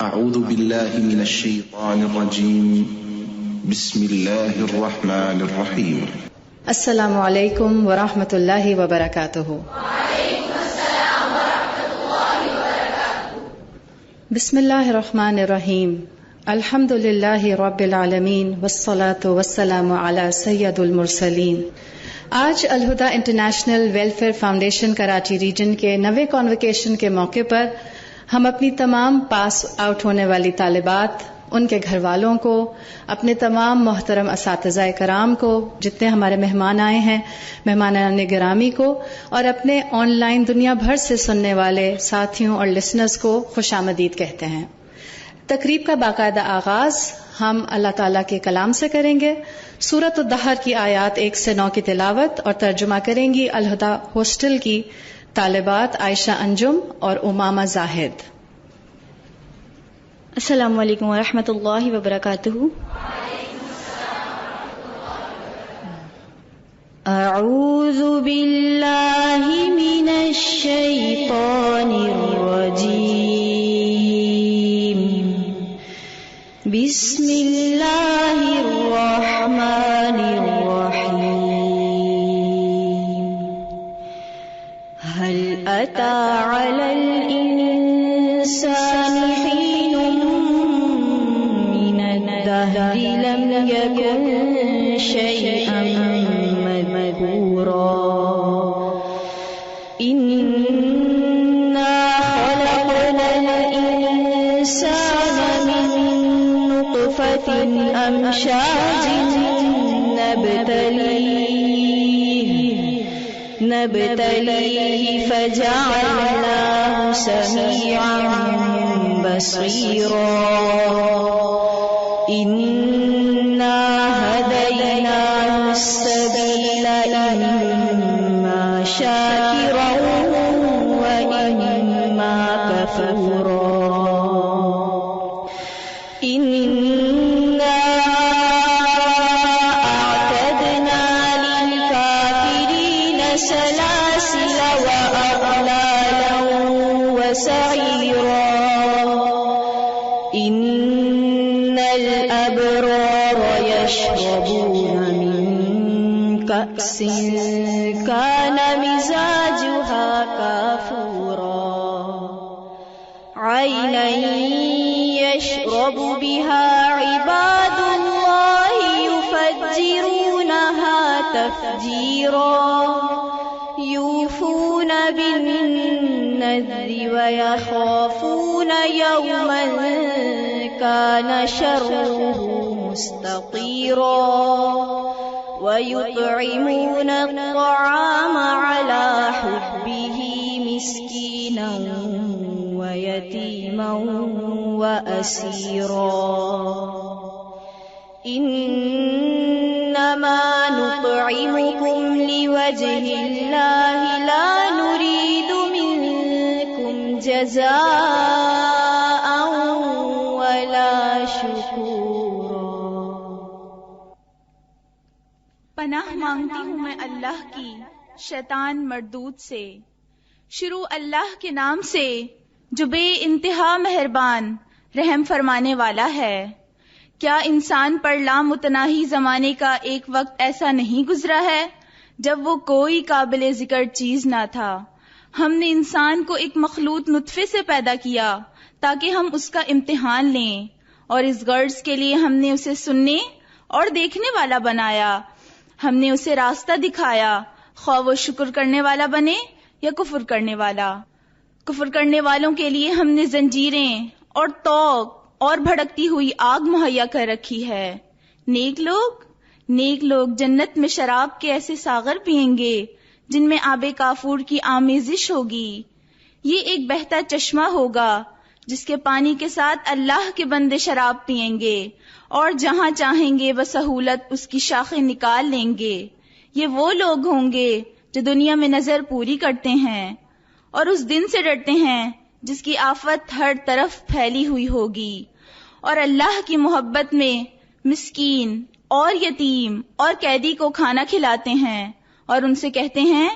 اعوذ باللہ من الشیطان الرجیم بسم اللہ الرحمن الرحیم السلام علیکم ورحمۃ اللہ وبرکاتہ. وعلیکم السلام ورحمۃ اللہ وبرکاتہ. بسم اللہ الرحمن الرحیم. الحمد للہ رب العالمین والصلاة والسلام علی سید المرسلین. آج Alhuda International Welfare Foundation Karachi region کے 90 کانوکیشن کے موقع پر ہم اپنی تمام پاس آؤٹ ہونے والی طالبات، ان کے گھر والوں کو، اپنے تمام محترم اساتذہ کرام کو، جتنے ہمارے مہمان آئے ہیں، مہمانان گرامی کو، اور اپنے آن لائن دنیا بھر سے سننے والے ساتھیوں اور لسنرز کو خوش آمدید کہتے ہیں. تقریب کا باقاعدہ آغاز ہم اللہ تعالیٰ کے کلام سے کریں گے. سورۃ الدہر کی آیات 1 سے 9 کی تلاوت اور ترجمہ کریں گی الہدا ہاسٹل کی طالبات عائشہ انجم اور امامہ زاہد. السلام علیکم ورحمۃ اللہ وبرکاتہ. اعوذ باللہ من الشیطان الرجیم. بسم اللہ الرحمن الرحیم. هل أتى على الإنسان حين من الدهر لم يكن شيئا مذكورا. إنا خلقنا الإنسان من نطفة أمشاج نبتليه فجعلناه سميعا بصيرا. إنا هديناه السبيل إما شاكرا وإما كفورا. سلاسل وأغلالا وسعيرا. إن الأبرار يشربون من كأس كان مزاجها كافورا. عينا يشرب بها عباد الله يفجرونها تفجيرا. يوفون بالنذر ويخافون يوما كان شره مستطيرا. ويطعمون الطعام على حبه مسكينا ويتيما وأسيرا. إنما نطعمكم لوجه الله لا نريد منكم جزاء ولا شكورا. پناہ مانگتی ہوں میں اللہ کی شیطان مردود سے. شروع اللہ کے نام سے جو بے انتہا مہربان رحم فرمانے والا ہے. کیا انسان پر لامتناہی زمانے کا ایک وقت ایسا نہیں گزرا ہے جب وہ کوئی قابل ذکر چیز نہ تھا؟ ہم نے انسان کو ایک مخلوط نطفے سے پیدا کیا تاکہ ہم اس کا امتحان لیں، اور اس غرض کے لیے ہم نے اسے سننے اور دیکھنے والا بنایا. ہم نے اسے راستہ دکھایا، خواہ وہ شکر کرنے والا بنے یا کفر کرنے والا. کفر کرنے والوں کے لیے ہم نے زنجیریں اور طوق اور بھڑکتی ہوئی آگ مہیا کر رکھی ہے. نیک لوگ جنت میں شراب کے ایسے ساغر پئیں گے جن میں آب کافور کی آمیزش ہوگی. یہ ایک بہتا چشمہ ہوگا جس کے پانی کے ساتھ اللہ کے بندے شراب پئیں گے اور جہاں چاہیں گے بسہولت اس کی شاخیں نکال لیں گے. یہ وہ لوگ ہوں گے جو دنیا میں نظر پوری کرتے ہیں اور اس دن سے ڈرتے ہیں جس کی آفت ہر طرف پھیلی ہوئی ہوگی. اور اللہ کی محبت میں مسکین اور یتیم اور قیدی کو کھانا کھلاتے ہیں اور ان سے کہتے ہیں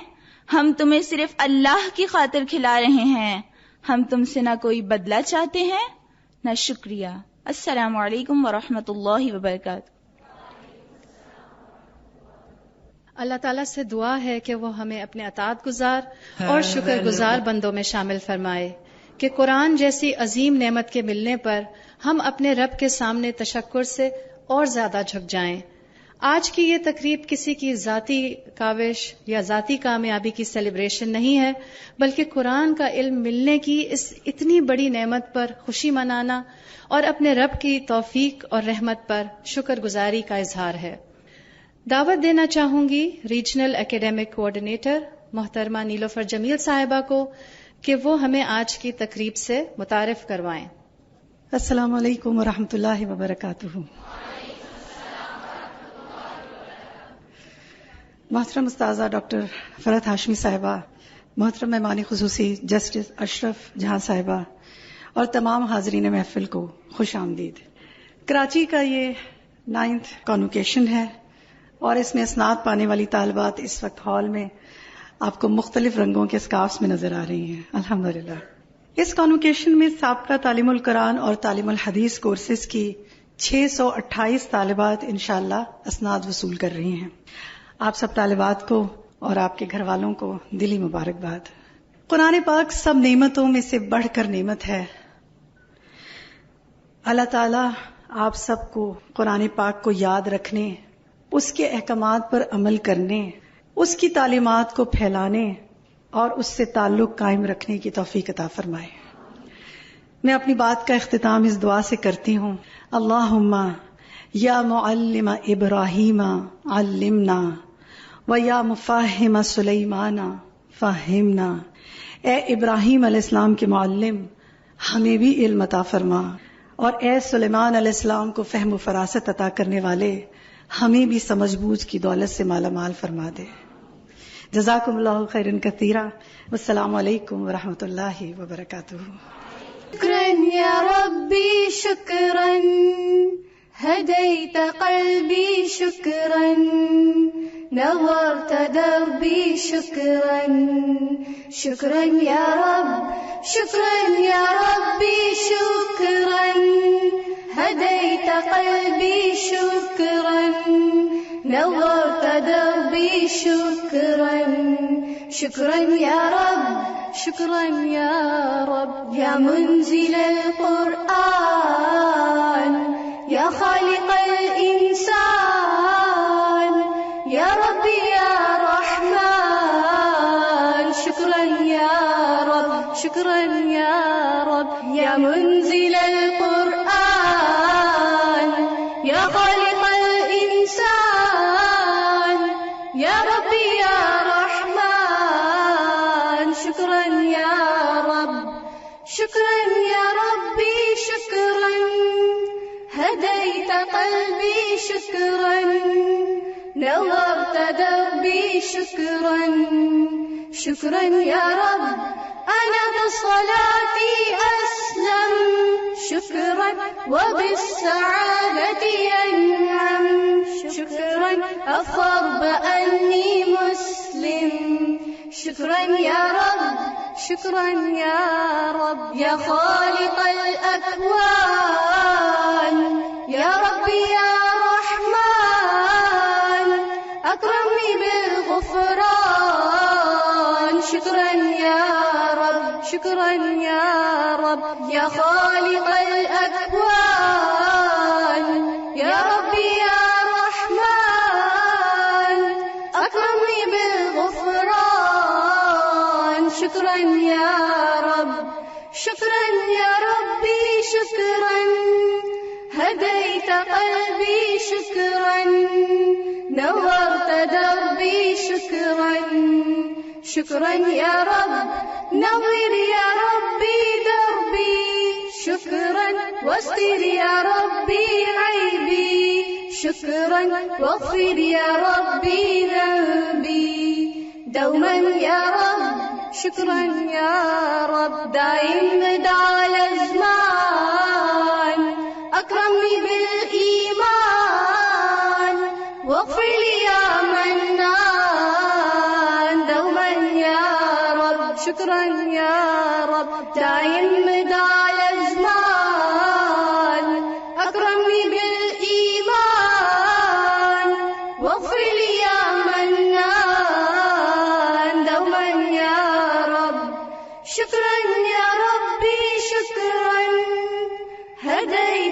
ہم تمہیں صرف اللہ کی خاطر کھلا رہے ہیں، ہم تم سے نہ کوئی بدلہ چاہتے ہیں نہ شکریہ. السلام علیکم ورحمۃ اللہ وبرکاتہ. اللہ تعالیٰ سے دعا ہے کہ وہ ہمیں اپنے اطاعت گزار اور شکر گزار بندوں میں شامل فرمائے کہ قرآن جیسی عظیم نعمت کے ملنے پر ہم اپنے رب کے سامنے تشکر سے اور زیادہ جھک جائیں. آج کی یہ تقریب کسی کی ذاتی کاوش یا ذاتی کامیابی کی سیلیبریشن نہیں ہے، بلکہ قرآن کا علم ملنے کی اس اتنی بڑی نعمت پر خوشی منانا اور اپنے رب کی توفیق اور رحمت پر شکر گزاری کا اظہار ہے. دعوت دینا چاہوں گی ریجنل ایکیڈیمک کوآرڈینیٹر محترمہ نیلوفر جمیل صاحبہ کو کہ وہ ہمیں آج کی تقریب سے متعارف کروائیں. السلام علیکم ورحمۃ اللہ وبرکاتہ. محترم استاذہ ڈاکٹر فرحت ہاشمی صاحبہ، محترم مہمان خصوصی جسٹس اشرف جہاں صاحبہ اور تمام حاضرین محفل کو خوش آمدید. کراچی کا یہ 9th کانوکیشن ہے اور اس میں اسناد پانے والی طالبات اس وقت ہال میں آپ کو مختلف رنگوں کے اسکارفس میں نظر آ رہی ہیں الحمدللہ. اس کانوکیشن میں سابقہ تعلیم القرآن اور تعلیم الحدیث کورسز کی 628 طالبات انشاءاللہ اسناد وصول کر رہی ہیں. آپ سب طالبات کو اور آپ کے گھر والوں کو دلی مبارکباد. قرآن پاک سب نعمتوں میں سے بڑھ کر نعمت ہے. اللہ تعالیٰ آپ سب کو قرآن پاک کو یاد رکھنے، اس کے احکامات پر عمل کرنے، اس کی تعلیمات کو پھیلانے اور اس سے تعلق قائم رکھنے کی توفیق عطا فرمائے. میں اپنی بات کا اختتام اس دعا سے کرتی ہوں. اللہم یا معلم ابراہیم علمنا و یا مفاہم سلیمان فہمنا. اے ابراہیم علیہ السلام کے معلم، ہمیں بھی علم عطا فرما، اور اے سلیمان علیہ السلام کو فہم و فراست عطا کرنے والے، ہمیں بھی سمجھ بوجھ کی دولت سے مالا مال فرما دے. جزاکم اللہ خیرا کثیرا. والسلام علیکم ورحمۃ اللہ وبرکاتہ. شکراً یا ربی شکراً ہدیت قلبی شکراً نورت دربی شکراً. شکراً یا رب شکراً یا ربی شکراً ہدیت قلبی شکراً نورت دربی شکراً. شکراً یا رب شکراً یا رب یا منزل القرآن یا خالق الانسان یا ربی یا رحمن. شکراً یا رب شکراً یا رب یا منزل القرآن یا خالق الانسان یا ربی یا رحمن. شکراً یا رب شکراً یا ربی شکراً ہدیت قلبی شکراً نورت دربی شکراً. شکراً یا رب انا بصلاتي اسلم شکراً وبالسعادة انعم. شکراً افخر بأني مسلم. شکراً یا رب شکراً یا رب یا خالق الاکوان یا ربی یا رحمن اکرمنی بالغفران. شکراً یا رب شکراً یا رب یا خالق الاکوان یا ربی یا رحمن اکرمنی بالغفران. شکراً یا رب شکراً یا ربی شکراً ہدیت قلبی شکراً نورت دربی شکراً. شکراً یا رب نور یا ربی دربی شکراً واستر یا ربی عیبی شکراً واغفر یا ربی ذنبی دوما یا رب. شکراً یا رب دائم مدى الازمان اکرمنی بالایمان واغفر لي يا منان دوما یا رب. شکراً یا رب دائم مدى الازمان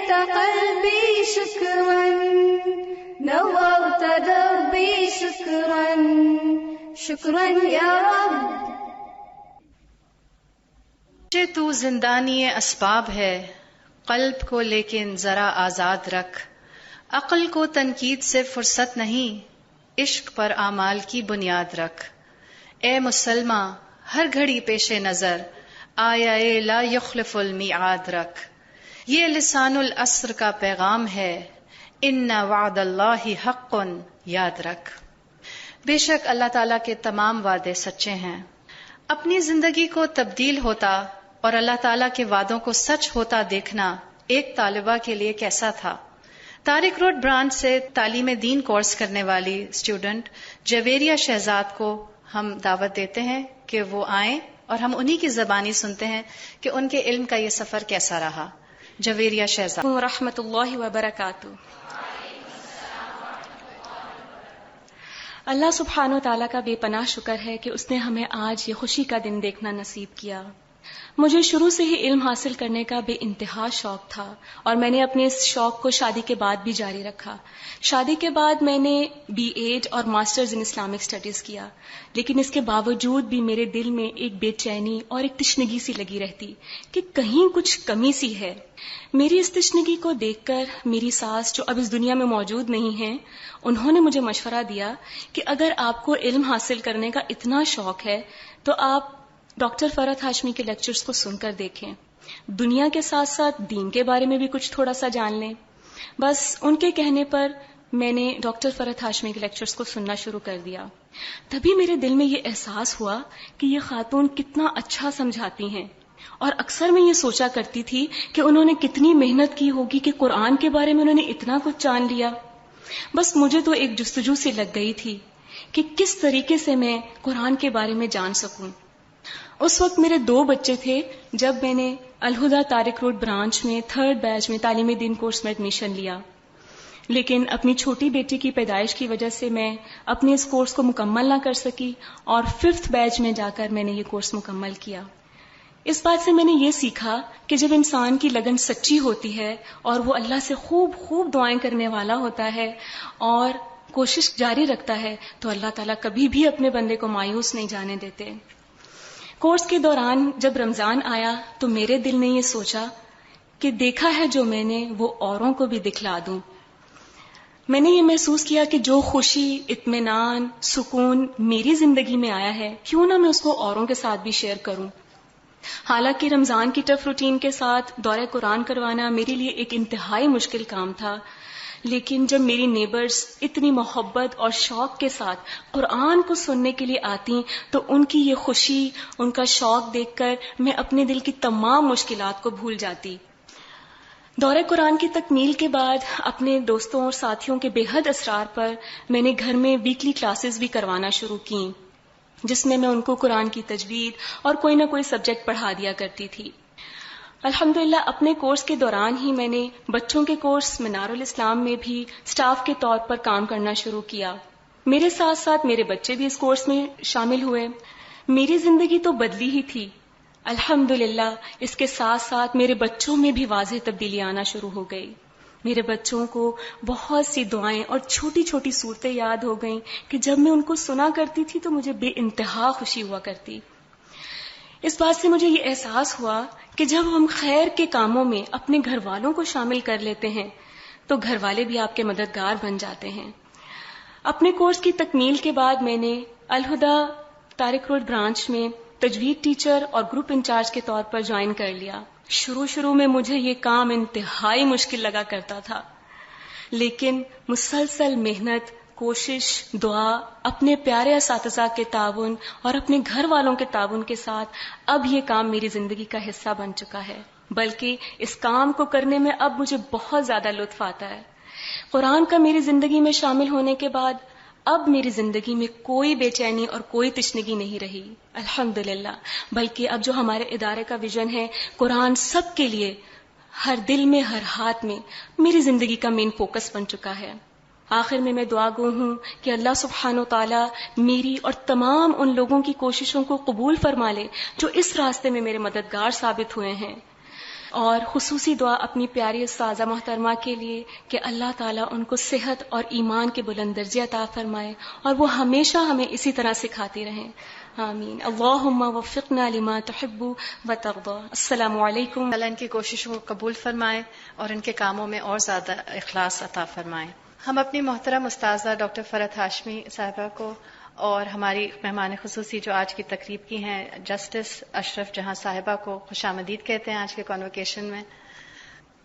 أحييت قلبي شكرا نورت دربي شكرا شكرا يا رب. تو زندانی اسباب ہے، قلب کو لیکن ذرا آزاد رکھ. عقل کو تنقید سے فرصت نہیں، عشق پر اعمال کی بنیاد رکھ. اے مسلماں ہر گھڑی پیش نظر آیا لا یخلف المیعاد رکھ. یہ لسان العصر کا پیغام ہے، ان وعد اللہ حق یاد رکھ. بے شک اللہ تعالیٰ کے تمام وعدے سچے ہیں. اپنی زندگی کو تبدیل ہوتا اور اللہ تعالیٰ کے وعدوں کو سچ ہوتا دیکھنا ایک طالبہ کے لیے کیسا تھا. طارق روڈ برانچ سے تعلیم دین کورس کرنے والی اسٹوڈنٹ جویریہ شہزاد کو ہم دعوت دیتے ہیں کہ وہ آئیں اور ہم انہی کی زبانی سنتے ہیں کہ ان کے علم کا یہ سفر کیسا رہا. جویریہ شہزاد. ورحمۃ اللہ وبرکاتہ. اللہ سبحانہ و تعالیٰ کا بے پناہ شکر ہے کہ اس نے ہمیں آج یہ خوشی کا دن دیکھنا نصیب کیا. مجھے شروع سے ہی علم حاصل کرنے کا بے انتہا شوق تھا اور میں نے اپنے اس شوق کو شادی کے بعد بھی جاری رکھا. شادی کے بعد میں نے BA اور ماسٹرز ان اسلامک اسٹڈیز کیا، لیکن اس کے باوجود بھی میرے دل میں ایک بے چینی اور ایک تشنگی سی لگی رہتی کہ کہیں کچھ کمی سی ہے. میری اس تشنگی کو دیکھ کر میری ساس جو اب اس دنیا میں موجود نہیں ہیں، انہوں نے مجھے مشورہ دیا کہ اگر آپ کو علم حاصل کرنے کا اتنا شوق ہے تو آپ ڈاکٹر فرحت ہاشمی کے لیکچرز کو سن کر دیکھیں، دنیا کے ساتھ ساتھ دین کے بارے میں بھی کچھ تھوڑا سا جان لیں. بس ان کے کہنے پر میں نے ڈاکٹر فرحت ہاشمی کے لیکچرز کو سننا شروع کر دیا. تبھی میرے دل میں یہ احساس ہوا کہ یہ خاتون کتنا اچھا سمجھاتی ہیں، اور اکثر میں یہ سوچا کرتی تھی کہ انہوں نے کتنی محنت کی ہوگی کہ قرآن کے بارے میں انہوں نے اتنا کچھ جان لیا. بس مجھے تو ایک جستجو سی لگ گئی تھی کہ کس طریقے سے میں قرآن کے بارے میں جان سکوں. اس وقت میرے 2 بچے تھے جب میں نے الہدیٰ طارق روڈ برانچ میں 3rd بیچ میں تعلیم دین کورس میں ایڈمیشن لیا، لیکن اپنی چھوٹی بیٹی کی پیدائش کی وجہ سے میں اپنے اس کورس کو مکمل نہ کر سکی اور 5th بیچ میں جا کر میں نے یہ کورس مکمل کیا. اس بات سے میں نے یہ سیکھا کہ جب انسان کی لگن سچی ہوتی ہے اور وہ اللہ سے خوب خوب دعائیں کرنے والا ہوتا ہے اور کوشش جاری رکھتا ہے تو اللہ تعالیٰ کبھی بھی اپنے بندے کو مایوس نہیں جانے دیتے. کورس کے دوران جب رمضان آیا تو میرے دل نے یہ سوچا کہ دیکھا ہے جو میں نے وہ اوروں کو بھی دکھلا دوں. میں نے یہ محسوس کیا کہ جو خوشی، اطمینان، سکون میری زندگی میں آیا ہے کیوں نہ میں اس کو اوروں کے ساتھ بھی شیئر کروں. حالانکہ رمضان کی ٹف روٹین کے ساتھ دورہ قرآن کروانا میرے لیے ایک انتہائی مشکل کام تھا، لیکن جب میری نیبرز اتنی محبت اور شوق کے ساتھ قرآن کو سننے کے لیے آتی تو ان کی یہ خوشی، ان کا شوق دیکھ کر میں اپنے دل کی تمام مشکلات کو بھول جاتی. دورہ قرآن کی تکمیل کے بعد اپنے دوستوں اور ساتھیوں کے بے حد اصرار پر میں نے گھر میں ویکلی کلاسز بھی کروانا شروع کی، جس میں ان کو قرآن کی تجوید اور کوئی نہ کوئی سبجیکٹ پڑھا دیا کرتی تھی. الحمدللہ اپنے کورس کے دوران ہی میں نے بچوں کے کورس منار الاسلام میں بھی سٹاف کے طور پر کام کرنا شروع کیا. میرے ساتھ ساتھ میرے بچے بھی اس کورس میں شامل ہوئے. میری زندگی تو بدلی ہی تھی. الحمدللہ اس کے ساتھ ساتھ میرے بچوں میں بھی واضح تبدیلی آنا شروع ہو گئی. میرے بچوں کو بہت سی دعائیں اور چھوٹی چھوٹی صورتیں یاد ہو گئیں کہ جب میں ان کو سنا کرتی تھی تو مجھے بے انتہا خوشی ہوا کرتی. اس بات سے مجھے یہ احساس ہوا کہ جب ہم خیر کے کاموں میں اپنے گھر والوں کو شامل کر لیتے ہیں تو گھر والے بھی آپ کے مددگار بن جاتے ہیں. اپنے کورس کی تکمیل کے بعد میں نے الہدیٰ طارق روڈ برانچ میں تجوید ٹیچر اور گروپ انچارج کے طور پر جوائن کر لیا. شروع میں مجھے یہ کام انتہائی مشکل لگا کرتا تھا، لیکن مسلسل محنت، کوشش، دعا، اپنے پیارے اساتذہ کے تعاون اور اپنے گھر والوں کے تعاون کے ساتھ اب یہ کام میری زندگی کا حصہ بن چکا ہے. بلکہ اس کام کو کرنے میں اب مجھے بہت زیادہ لطف آتا ہے. قرآن کا میری زندگی میں شامل ہونے کے بعد اب میری زندگی میں کوئی بے چینی اور کوئی تشنگی نہیں رہی الحمدللہ. بلکہ اب جو ہمارے ادارے کا ویژن ہے قرآن سب کے لیے، ہر دل میں، ہر ہاتھ میں، میری زندگی کا مین فوکس بن چکا ہے. آخر میں دعا گو ہوں کہ اللہ سبحانہ و تعالیٰ میری اور تمام ان لوگوں کی کوششوں کو قبول فرما لے جو اس راستے میں میرے مددگار ثابت ہوئے ہیں. اور خصوصی دعا اپنی پیاری استاذہ محترمہ کے لیے کہ اللہ تعالیٰ ان کو صحت اور ایمان کے بلند درجے عطا فرمائے اور وہ ہمیشہ ہمیں اسی طرح سکھاتی رہیں. آمین. اللہم وفقنا لما تحب وترضى. السلام علیکم. اللہ ان کی کوششوں کو قبول فرمائے اور ان کے کاموں میں اور زیادہ اخلاص عطا فرمائے. ہم اپنی محترم استاذہ ڈاکٹر فرحت ہاشمی صاحبہ کو اور ہماری مہمان خصوصی جو آج کی تقریب کی ہیں جسٹس اشرف جہاں صاحبہ کو خوش آمدید کہتے ہیں آج کے کانوکیشن میں.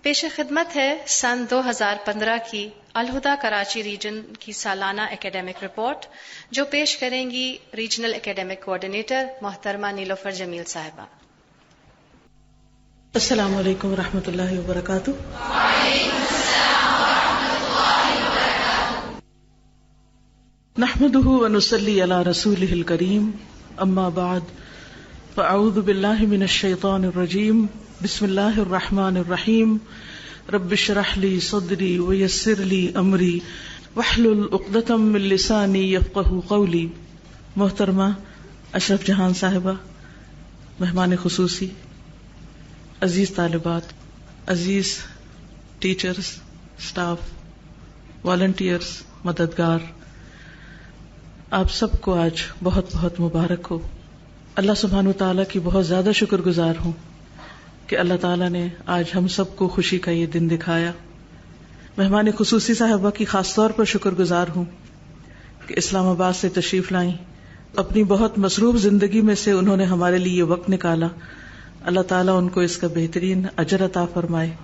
پیش خدمت ہے سن 2015 کی الہدا کراچی ریجن کی سالانہ اکیڈیمک رپورٹ جو پیش کریں گی ریجنل اکیڈیمک کوآرڈینیٹر محترمہ نیلوفر جمیل صاحبہ. السلام علیکم ورحمۃ اللہ وبرکاتہ. نحمده ونصلي على رسوله الكريم اما بعد فاعوذ بالله من الشيطان الرجيم بسم الله الرحمن الرحيم رب اشرح لي صدري ويسر لي امري واحلل عقدة من لساني يفقهوا قولي. محترمہ اشرف جہان صاحبہ، مہمان خصوصی، عزیز طالبات، عزیز ٹیچرز، سٹاف، والنٹیئرز، مددگار، آپ سب کو آج بہت بہت مبارک ہو. اللہ سبحانہ وتعالیٰ کی بہت زیادہ شکر گزار ہوں کہ اللہ تعالیٰ نے آج ہم سب کو خوشی کا یہ دن دکھایا. مہمان خصوصی صاحبہ کی خاص طور پر شکر گزار ہوں کہ اسلام آباد سے تشریف لائیں. اپنی بہت مصروف زندگی میں سے انہوں نے ہمارے لیے یہ وقت نکالا. اللہ تعالیٰ ان کو اس کا بہترین اجر عطا فرمائے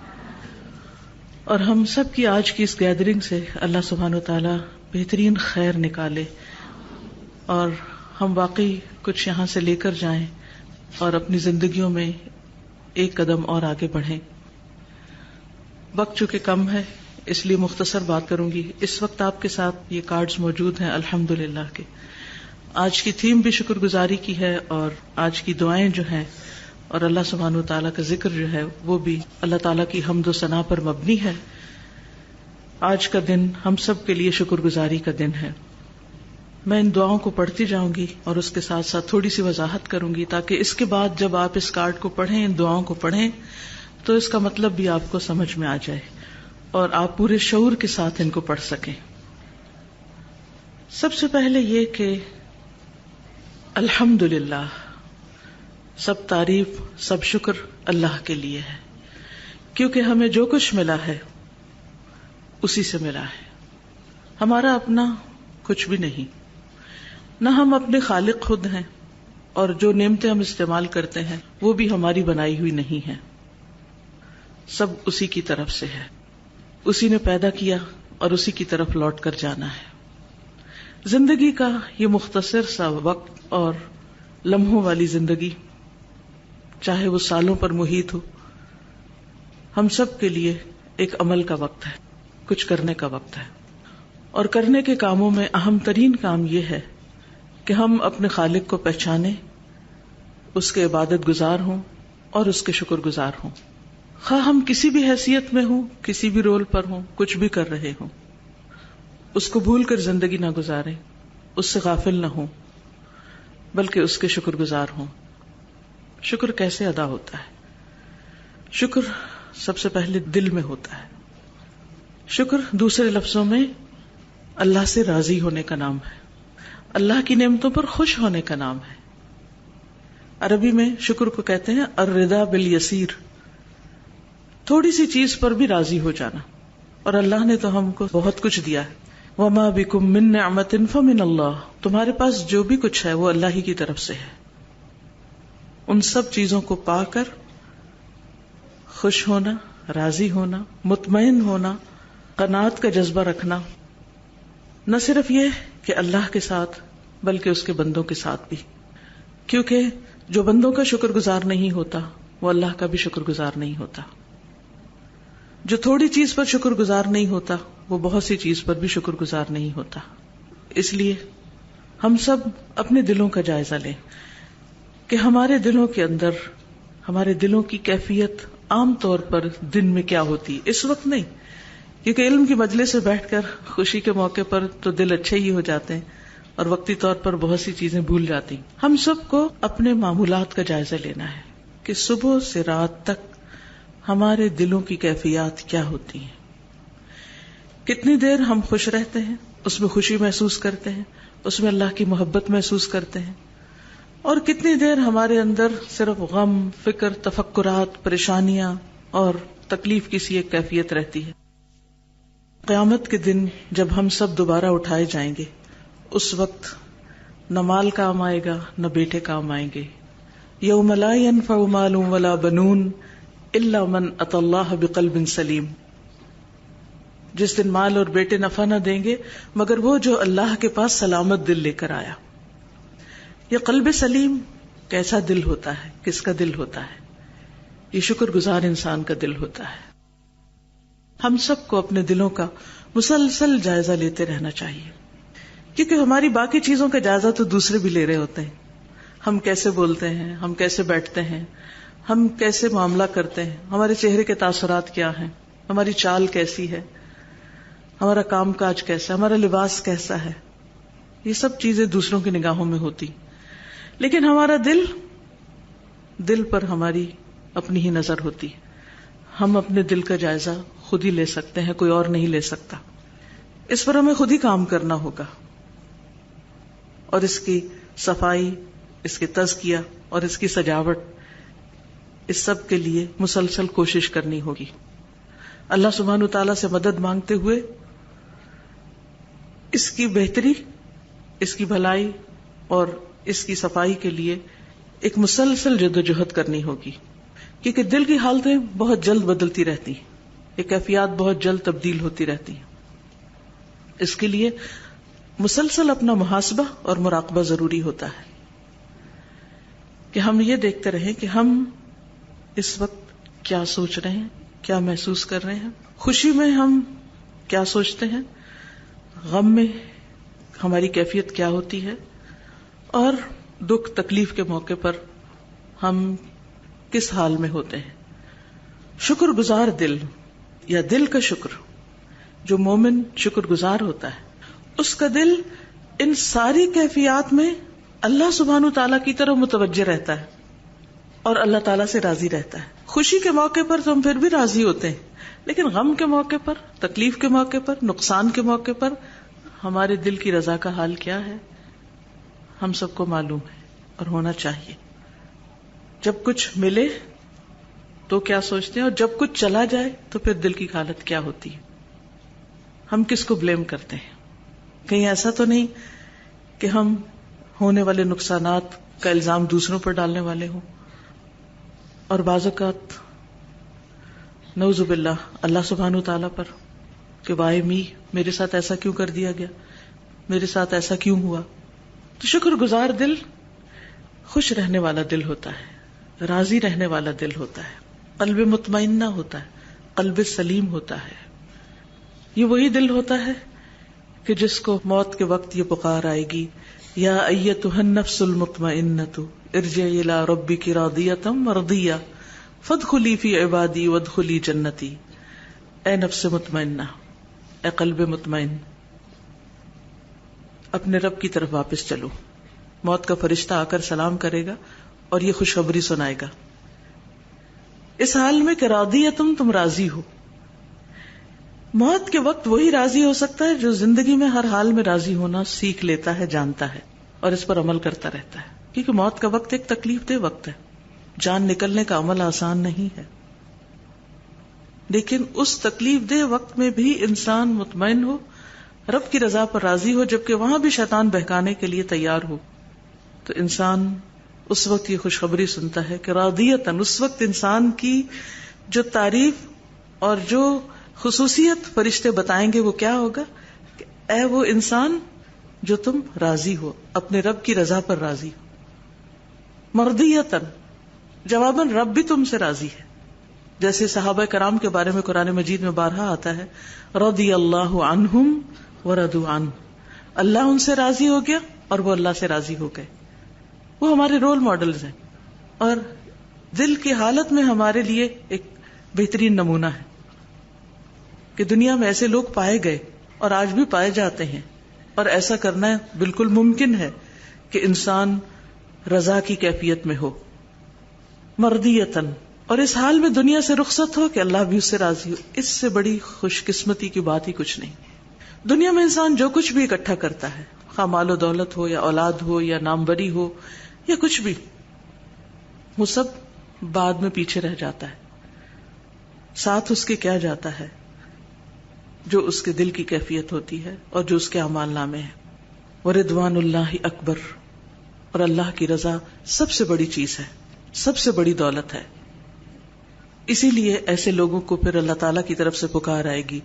اور ہم سب کی آج کی اس گیدرنگ سے اللہ سبحانہ وتعالیٰ بہترین خیر نکالے اور ہم واقعی کچھ یہاں سے لے کر جائیں اور اپنی زندگیوں میں ایک قدم اور آگے بڑھیں. وقت چونکہ کم ہے اس لیے مختصر بات کروں گی. اس وقت آپ کے ساتھ یہ کارڈز موجود ہیں الحمدللہ کے. آج کی تھیم بھی شکر گزاری کی ہے اور آج کی دعائیں جو ہیں اور اللہ سبحانہ وتعالیٰ کا ذکر جو ہے وہ بھی اللہ تعالیٰ کی حمد و ثنا پر مبنی ہے. آج کا دن ہم سب کے لیے شکر گزاری کا دن ہے. میں ان دعاؤں کو پڑھتی جاؤں گی اور اس کے ساتھ ساتھ تھوڑی سی وضاحت کروں گی تاکہ اس کے بعد جب آپ اس کارڈ کو پڑھیں، ان دعاؤں کو پڑھیں تو اس کا مطلب بھی آپ کو سمجھ میں آ جائے اور آپ پورے شعور کے ساتھ ان کو پڑھ سکیں. سب سے پہلے یہ کہ الحمدللہ، سب تعریف، سب شکر اللہ کے لیے ہے کیونکہ ہمیں جو کچھ ملا ہے اسی سے ملا ہے. ہمارا اپنا کچھ بھی نہیں، نہ ہم اپنے خالق خود ہیں اور جو نعمتیں ہم استعمال کرتے ہیں وہ بھی ہماری بنائی ہوئی نہیں ہیں. سب اسی کی طرف سے ہے، اسی نے پیدا کیا اور اسی کی طرف لوٹ کر جانا ہے. زندگی کا یہ مختصر سا وقت اور لمحوں والی زندگی، چاہے وہ سالوں پر محیط ہو، ہم سب کے لیے ایک عمل کا وقت ہے، کچھ کرنے کا وقت ہے. اور کرنے کے کاموں میں اہم ترین کام یہ ہے کہ ہم اپنے خالق کو پہچانیں، اس کے عبادت گزار ہوں اور اس کے شکر گزار ہوں. خواہ ہم کسی بھی حیثیت میں ہوں، کسی بھی رول پر ہوں، کچھ بھی کر رہے ہوں، اس کو بھول کر زندگی نہ گزاریں، اس سے غافل نہ ہوں بلکہ اس کے شکر گزار ہوں. شکر کیسے ادا ہوتا ہے؟ شکر سب سے پہلے دل میں ہوتا ہے. شکر دوسرے لفظوں میں اللہ سے راضی ہونے کا نام ہے، اللہ کی نعمتوں پر خوش ہونے کا نام ہے. عربی میں شکر کو کہتے ہیں الرضا بالیسیر، تھوڑی سی چیز پر بھی راضی ہو جانا. اور اللہ نے تو ہم کو بہت کچھ دیا ہے. وما بکم من نعمت فمن اللہ، تمہارے پاس جو بھی کچھ ہے وہ اللہ ہی کی طرف سے ہے. ان سب چیزوں کو پا کر خوش ہونا، راضی ہونا، مطمئن ہونا، قناعت کا جذبہ رکھنا، نہ صرف یہ کہ اللہ کے ساتھ بلکہ اس کے بندوں کے ساتھ بھی. کیونکہ جو بندوں کا شکر گزار نہیں ہوتا وہ اللہ کا بھی شکر گزار نہیں ہوتا. جو تھوڑی چیز پر شکر گزار نہیں ہوتا وہ بہت سی چیز پر بھی شکر گزار نہیں ہوتا. اس لیے ہم سب اپنے دلوں کا جائزہ لیں کہ ہمارے دلوں کے اندر، ہمارے دلوں کی کیفیت عام طور پر دن میں کیا ہوتی ہے. اس وقت نہیں، کیونکہ علم کی مجلس سے بیٹھ کر خوشی کے موقع پر تو دل اچھے ہی ہو جاتے ہیں اور وقتی طور پر بہت سی چیزیں بھول جاتی. ہم سب کو اپنے معمولات کا جائزہ لینا ہے کہ صبح سے رات تک ہمارے دلوں کی کیفیات کیا ہوتی ہیں. کتنی دیر ہم خوش رہتے ہیں، اس میں خوشی محسوس کرتے ہیں، اس میں اللہ کی محبت محسوس کرتے ہیں، اور کتنی دیر ہمارے اندر صرف غم، فکر، تفکرات، پریشانیاں اور تکلیف کی سی ایک کیفیت رہتی ہے. قیامت کے دن جب ہم سب دوبارہ اٹھائے جائیں گے، اس وقت نہ مال کام آئے گا نہ بیٹے کام آئیں گے. یوم لا ينفع مال ولا بنون الا من اتى الله بقلب سلیم. جس دن مال اور بیٹے نفع نہ دیں گے مگر وہ جو اللہ کے پاس سلامت دل لے کر آیا. یہ قلب سلیم کیسا دل ہوتا ہے، کس کا دل ہوتا ہے؟ یہ شکر گزار انسان کا دل ہوتا ہے. ہم سب کو اپنے دلوں کا مسلسل جائزہ لیتے رہنا چاہیے، کیونکہ ہماری باقی چیزوں کا جائزہ تو دوسرے بھی لے رہے ہوتے ہیں. ہم کیسے بولتے ہیں، ہم کیسے بیٹھتے ہیں، ہم کیسے معاملہ کرتے ہیں، ہمارے چہرے کے تاثرات کیا ہیں، ہماری چال کیسی ہے، ہمارا کام کاج کیسا ہے، ہمارا لباس کیسا ہے. یہ سب چیزیں دوسروں کی نگاہوں میں ہوتی، لیکن ہمارا دل پر ہماری اپنی ہی نظر ہوتی. ہم اپنے دل کا جائزہ خود ہی لے سکتے ہیں، کوئی اور نہیں لے سکتا. اس پر ہمیں خود ہی کام کرنا ہوگا اور اس کی صفائی، اس کی تزکیہ اور اس کی سجاوٹ، اس سب کے لیے مسلسل کوشش کرنی ہوگی. اللہ سبحانہ وتعالیٰ سے مدد مانگتے ہوئے اس کی بہتری، اس کی بھلائی اور اس کی صفائی کے لیے ایک مسلسل جدوجہد کرنی ہوگی، کیونکہ دل کی حالتیں بہت جلد بدلتی رہتی ہیں، یہ کیفیات بہت جلد تبدیل ہوتی رہتی ہیں. اس کے لیے مسلسل اپنا محاسبہ اور مراقبہ ضروری ہوتا ہے کہ ہم یہ دیکھتے رہیں کہ ہم اس وقت کیا سوچ رہے ہیں، کیا محسوس کر رہے ہیں. خوشی میں ہم کیا سوچتے ہیں، غم میں ہماری کیفیت کیا ہوتی ہے، اور دکھ تکلیف کے موقع پر ہم کس حال میں ہوتے ہیں. شکر گزار دل یا دل کا شکر، جو مومن شکر گزار ہوتا ہے، اس کا دل ان ساری کیفیات میں اللہ سبحانہ تعالیٰ کی طرف متوجہ رہتا ہے اور اللہ تعالیٰ سے راضی رہتا ہے. خوشی کے موقع پر تو ہم پھر بھی راضی ہوتے ہیں، لیکن غم کے موقع پر، تکلیف کے موقع پر، نقصان کے موقع پر ہمارے دل کی رضا کا حال کیا ہے ہم سب کو معلوم ہے اور ہونا چاہیے. جب کچھ ملے تو کیا سوچتے ہیں، اور جب کچھ چلا جائے تو پھر دل کی حالت کیا ہوتی ہے. ہم کس کو بلیم کرتے ہیں؟ کہیں ایسا تو نہیں کہ ہم ہونے والے نقصانات کا الزام دوسروں پر ڈالنے والے ہوں، اور بعض اوقات نعوذ باللہ اللہ سبحانہ تعالیٰ پر کہ وائے می، میرے ساتھ ایسا کیوں کر دیا گیا، میرے ساتھ ایسا کیوں ہوا. تو شکر گزار دل خوش رہنے والا دل ہوتا ہے، راضی رہنے والا دل ہوتا ہے، قلب مطمئنہ ہوتا ہے، قلب سلیم ہوتا ہے. یہ وہی دل ہوتا ہے کہ جس کو موت کے وقت یہ پکار آئے گی، یا ایتھا النفس المطمئنۃ ارجعی الی ربک راضیۃ مرضیہ فادخلی فی عبادی وادخلی جنتی. اے نفس مطمئنہ، اے قلب مطمئن، اپنے رب کی طرف واپس چلو. موت کا فرشتہ آ کر سلام کرے گا اور یہ خوشخبری سنائے گا اس حال میں کہ راضیۃ، تم راضی ہو. موت کے وقت وہی راضی ہو سکتا ہے جو زندگی میں ہر حال میں راضی ہونا سیکھ لیتا ہے، جانتا ہے اور اس پر عمل کرتا رہتا ہے. کیونکہ موت کا وقت ایک تکلیف دہ وقت ہے، جان نکلنے کا عمل آسان نہیں ہے، لیکن اس تکلیف دہ وقت میں بھی انسان مطمئن ہو، رب کی رضا پر راضی ہو، جبکہ وہاں بھی شیطان بہکانے کے لیے تیار ہو، تو انسان اس وقت یہ خوشخبری سنتا ہے کہ راضیتاً. اس وقت انسان کی جو تعریف اور جو خصوصیت فرشتے بتائیں گے وہ کیا ہوگا کہ اے وہ انسان جو تم راضی ہو، اپنے رب کی رضا پر راضی ہو. مرضیتاً، جواباً رب بھی تم سے راضی ہے. جیسے صحابہ کرام کے بارے میں قرآن مجید میں بارہا آتا ہے، رضی اللہ عنہم ورضوا عنہ، اللہ ان سے راضی ہو گیا اور وہ اللہ سے راضی ہو گئے. وہ ہمارے رول ماڈلز ہیں اور دل کی حالت میں ہمارے لیے ایک بہترین نمونہ ہے کہ دنیا میں ایسے لوگ پائے گئے اور آج بھی پائے جاتے ہیں، اور ایسا کرنا بالکل ممکن ہے کہ انسان رضا کی کیفیت میں ہو. مرضیتاً، اور اس حال میں دنیا سے رخصت ہو کہ اللہ بھی اس سے راضی ہو. اس سے بڑی خوش قسمتی کی بات ہی کچھ نہیں. دنیا میں انسان جو کچھ بھی اکٹھا کرتا ہے، خواہ مال و دولت ہو یا اولاد ہو یا ناموری ہو یا کچھ بھی، وہ سب بعد میں پیچھے رہ جاتا ہے. ساتھ اس کے کیا جاتا ہے؟ جو اس کے دل کی کیفیت ہوتی ہے اور جو اس کے اعمال نامے ہیں. وَرِضْوَانُ اللَّهِ اکبر، اور اللہ کی رضا سب سے بڑی چیز ہے، سب سے بڑی دولت ہے. اسی لیے ایسے لوگوں کو پھر اللہ تعالیٰ کی طرف سے پکار آئے گی،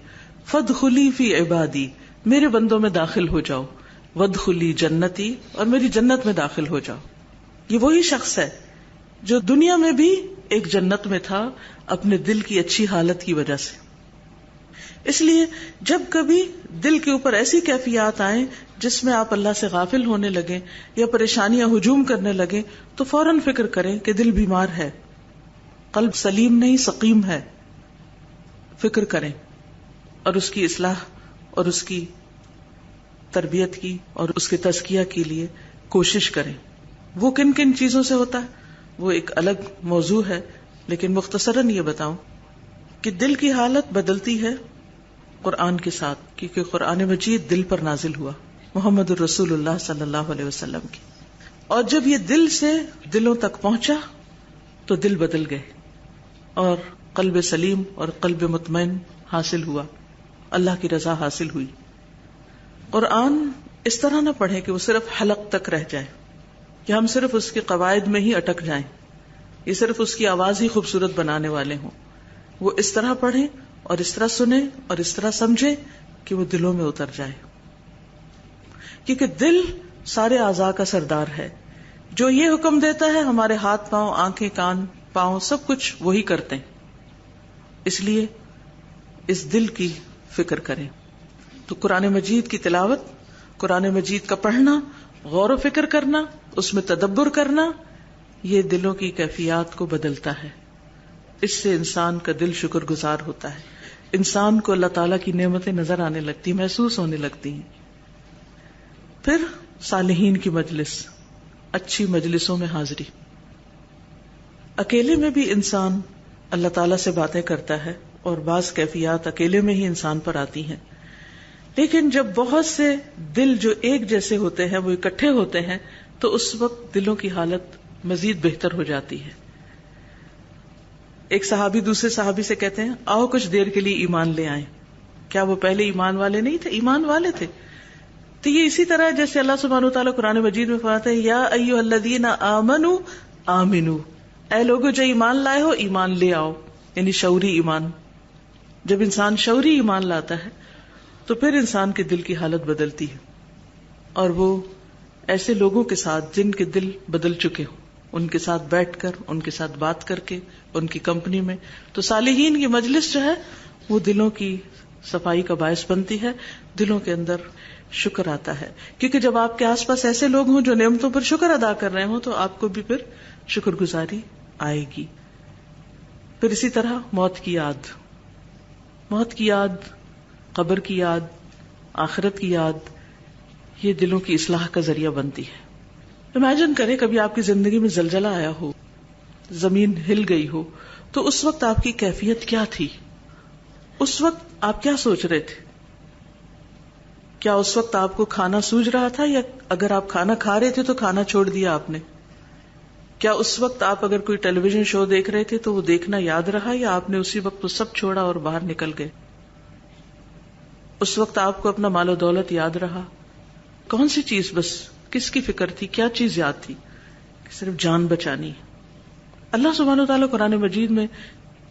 فَادْخُلِي فِي عِبَادِي، میرے بندوں میں داخل ہو جاؤ، وَادْخُلِي جنتی، اور میری جنت میں داخل ہو جاؤ. یہ وہی شخص ہے جو دنیا میں بھی ایک جنت میں تھا اپنے دل کی اچھی حالت کی وجہ سے. اس لیے جب کبھی دل کے اوپر ایسی کیفیات آئیں جس میں آپ اللہ سے غافل ہونے لگیں یا پریشانیاں ہجوم کرنے لگیں تو فوراً فکر کریں کہ دل بیمار ہے، قلب سلیم نہیں سقیم ہے. فکر کریں اور اس کی اصلاح اور اس کی تربیت کی اور اس کے تزکیہ کے لیے کوشش کریں. وہ کن کن چیزوں سے ہوتا ہے وہ ایک الگ موضوع ہے، لیکن مختصراً یہ بتاؤں کہ دل کی حالت بدلتی ہے قرآن کے ساتھ، کیونکہ قرآن مجید دل پر نازل ہوا محمد الرسول اللہ صلی اللہ علیہ وسلم کی. اور جب یہ دل سے دلوں تک پہنچا تو دل بدل گئے اور قلب سلیم اور قلب مطمئن حاصل ہوا، اللہ کی رضا حاصل ہوئی. قرآن اس طرح نہ پڑھیں کہ وہ صرف حلق تک رہ جائے، کہ ہم صرف اس کے قواعد میں ہی اٹک جائیں، یہ صرف اس کی آواز ہی خوبصورت بنانے والے ہوں. وہ اس طرح پڑھیں اور اس طرح سنیں اور اس طرح سمجھیں کہ وہ دلوں میں اتر جائے. کیونکہ دل سارے اعضاء کا سردار ہے. جو یہ حکم دیتا ہے ہمارے ہاتھ پاؤں آنکھیں کان پاؤں سب کچھ وہی کرتے ہیں. اس لیے اس دل کی فکر کریں. تو قرآن مجید کی تلاوت، قرآن مجید کا پڑھنا، غور و فکر کرنا، اس میں تدبر کرنا، یہ دلوں کی کیفیات کو بدلتا ہے. اس سے انسان کا دل شکر گزار ہوتا ہے، انسان کو اللہ تعالیٰ کی نعمتیں نظر آنے لگتی، محسوس ہونے لگتی ہیں. پھر صالحین کی مجلس، اچھی مجلسوں میں حاضری. اکیلے میں بھی انسان اللہ تعالیٰ سے باتیں کرتا ہے اور بعض کیفیات اکیلے میں ہی انسان پر آتی ہیں، لیکن جب بہت سے دل جو ایک جیسے ہوتے ہیں وہ اکٹھے ہوتے ہیں تو اس وقت دلوں کی حالت مزید بہتر ہو جاتی ہے. ایک صحابی دوسرے صحابی سے کہتے ہیں آؤ کچھ دیر کے لیے ایمان لے آئیں. کیا وہ پہلے ایمان والے نہیں تھے؟ ایمان والے تھے. تو یہ اسی طرح جیسے اللہ سبحانہ وتعالیٰ قرآن مجید میں فرماتا ہے یا ایھا الذین آمنوا آمنو، اے لوگو جو ایمان لائے ہو ایمان لے آؤ، یعنی شعوری ایمان. جب انسان شعوری ایمان لاتا ہے تو پھر انسان کے دل کی حالت بدلتی ہے اور وہ ایسے لوگوں کے ساتھ جن کے دل بدل چکے ہوں ان کے ساتھ بیٹھ کر، ان کے ساتھ بات کر کے، ان کی کمپنی میں، تو صالحین کی مجلس جو ہے وہ دلوں کی صفائی کا باعث بنتی ہے، دلوں کے اندر شکر آتا ہے. کیونکہ جب آپ کے آس پاس ایسے لوگ ہوں جو نعمتوں پر شکر ادا کر رہے ہوں تو آپ کو بھی پھر شکر گزاری آئے گی. پھر اسی طرح موت کی یاد، موت کی یاد، قبر کی یاد، آخرت کی یاد، یہ دلوں کی اصلاح کا ذریعہ بنتی ہے. امیجن کریں کبھی آپ کی زندگی میں زلزلہ آیا ہو، زمین ہل گئی ہو، تو اس وقت آپ کی کیفیت کیا تھی؟ اس وقت آپ کیا سوچ رہے تھے؟ کیا اس وقت آپ کو کھانا سوج رہا تھا، یا اگر آپ کھانا کھا رہے تھے تو کھانا چھوڑ دیا آپ نے؟ کیا اس وقت آپ اگر کوئی ٹیلی ویژن شو دیکھ رہے تھے تو وہ دیکھنا یاد رہا، یا آپ نے اسی وقت وہ سب چھوڑا اور باہر نکل گئے؟ اس وقت آپ کو اپنا مال و دولت یاد رہا؟ کون سی چیز، بس کس کی فکر تھی، کیا چیز یاد تھی؟ صرف جان بچانی. اللہ سبحانہ وتعالیٰ قرآن مجید میں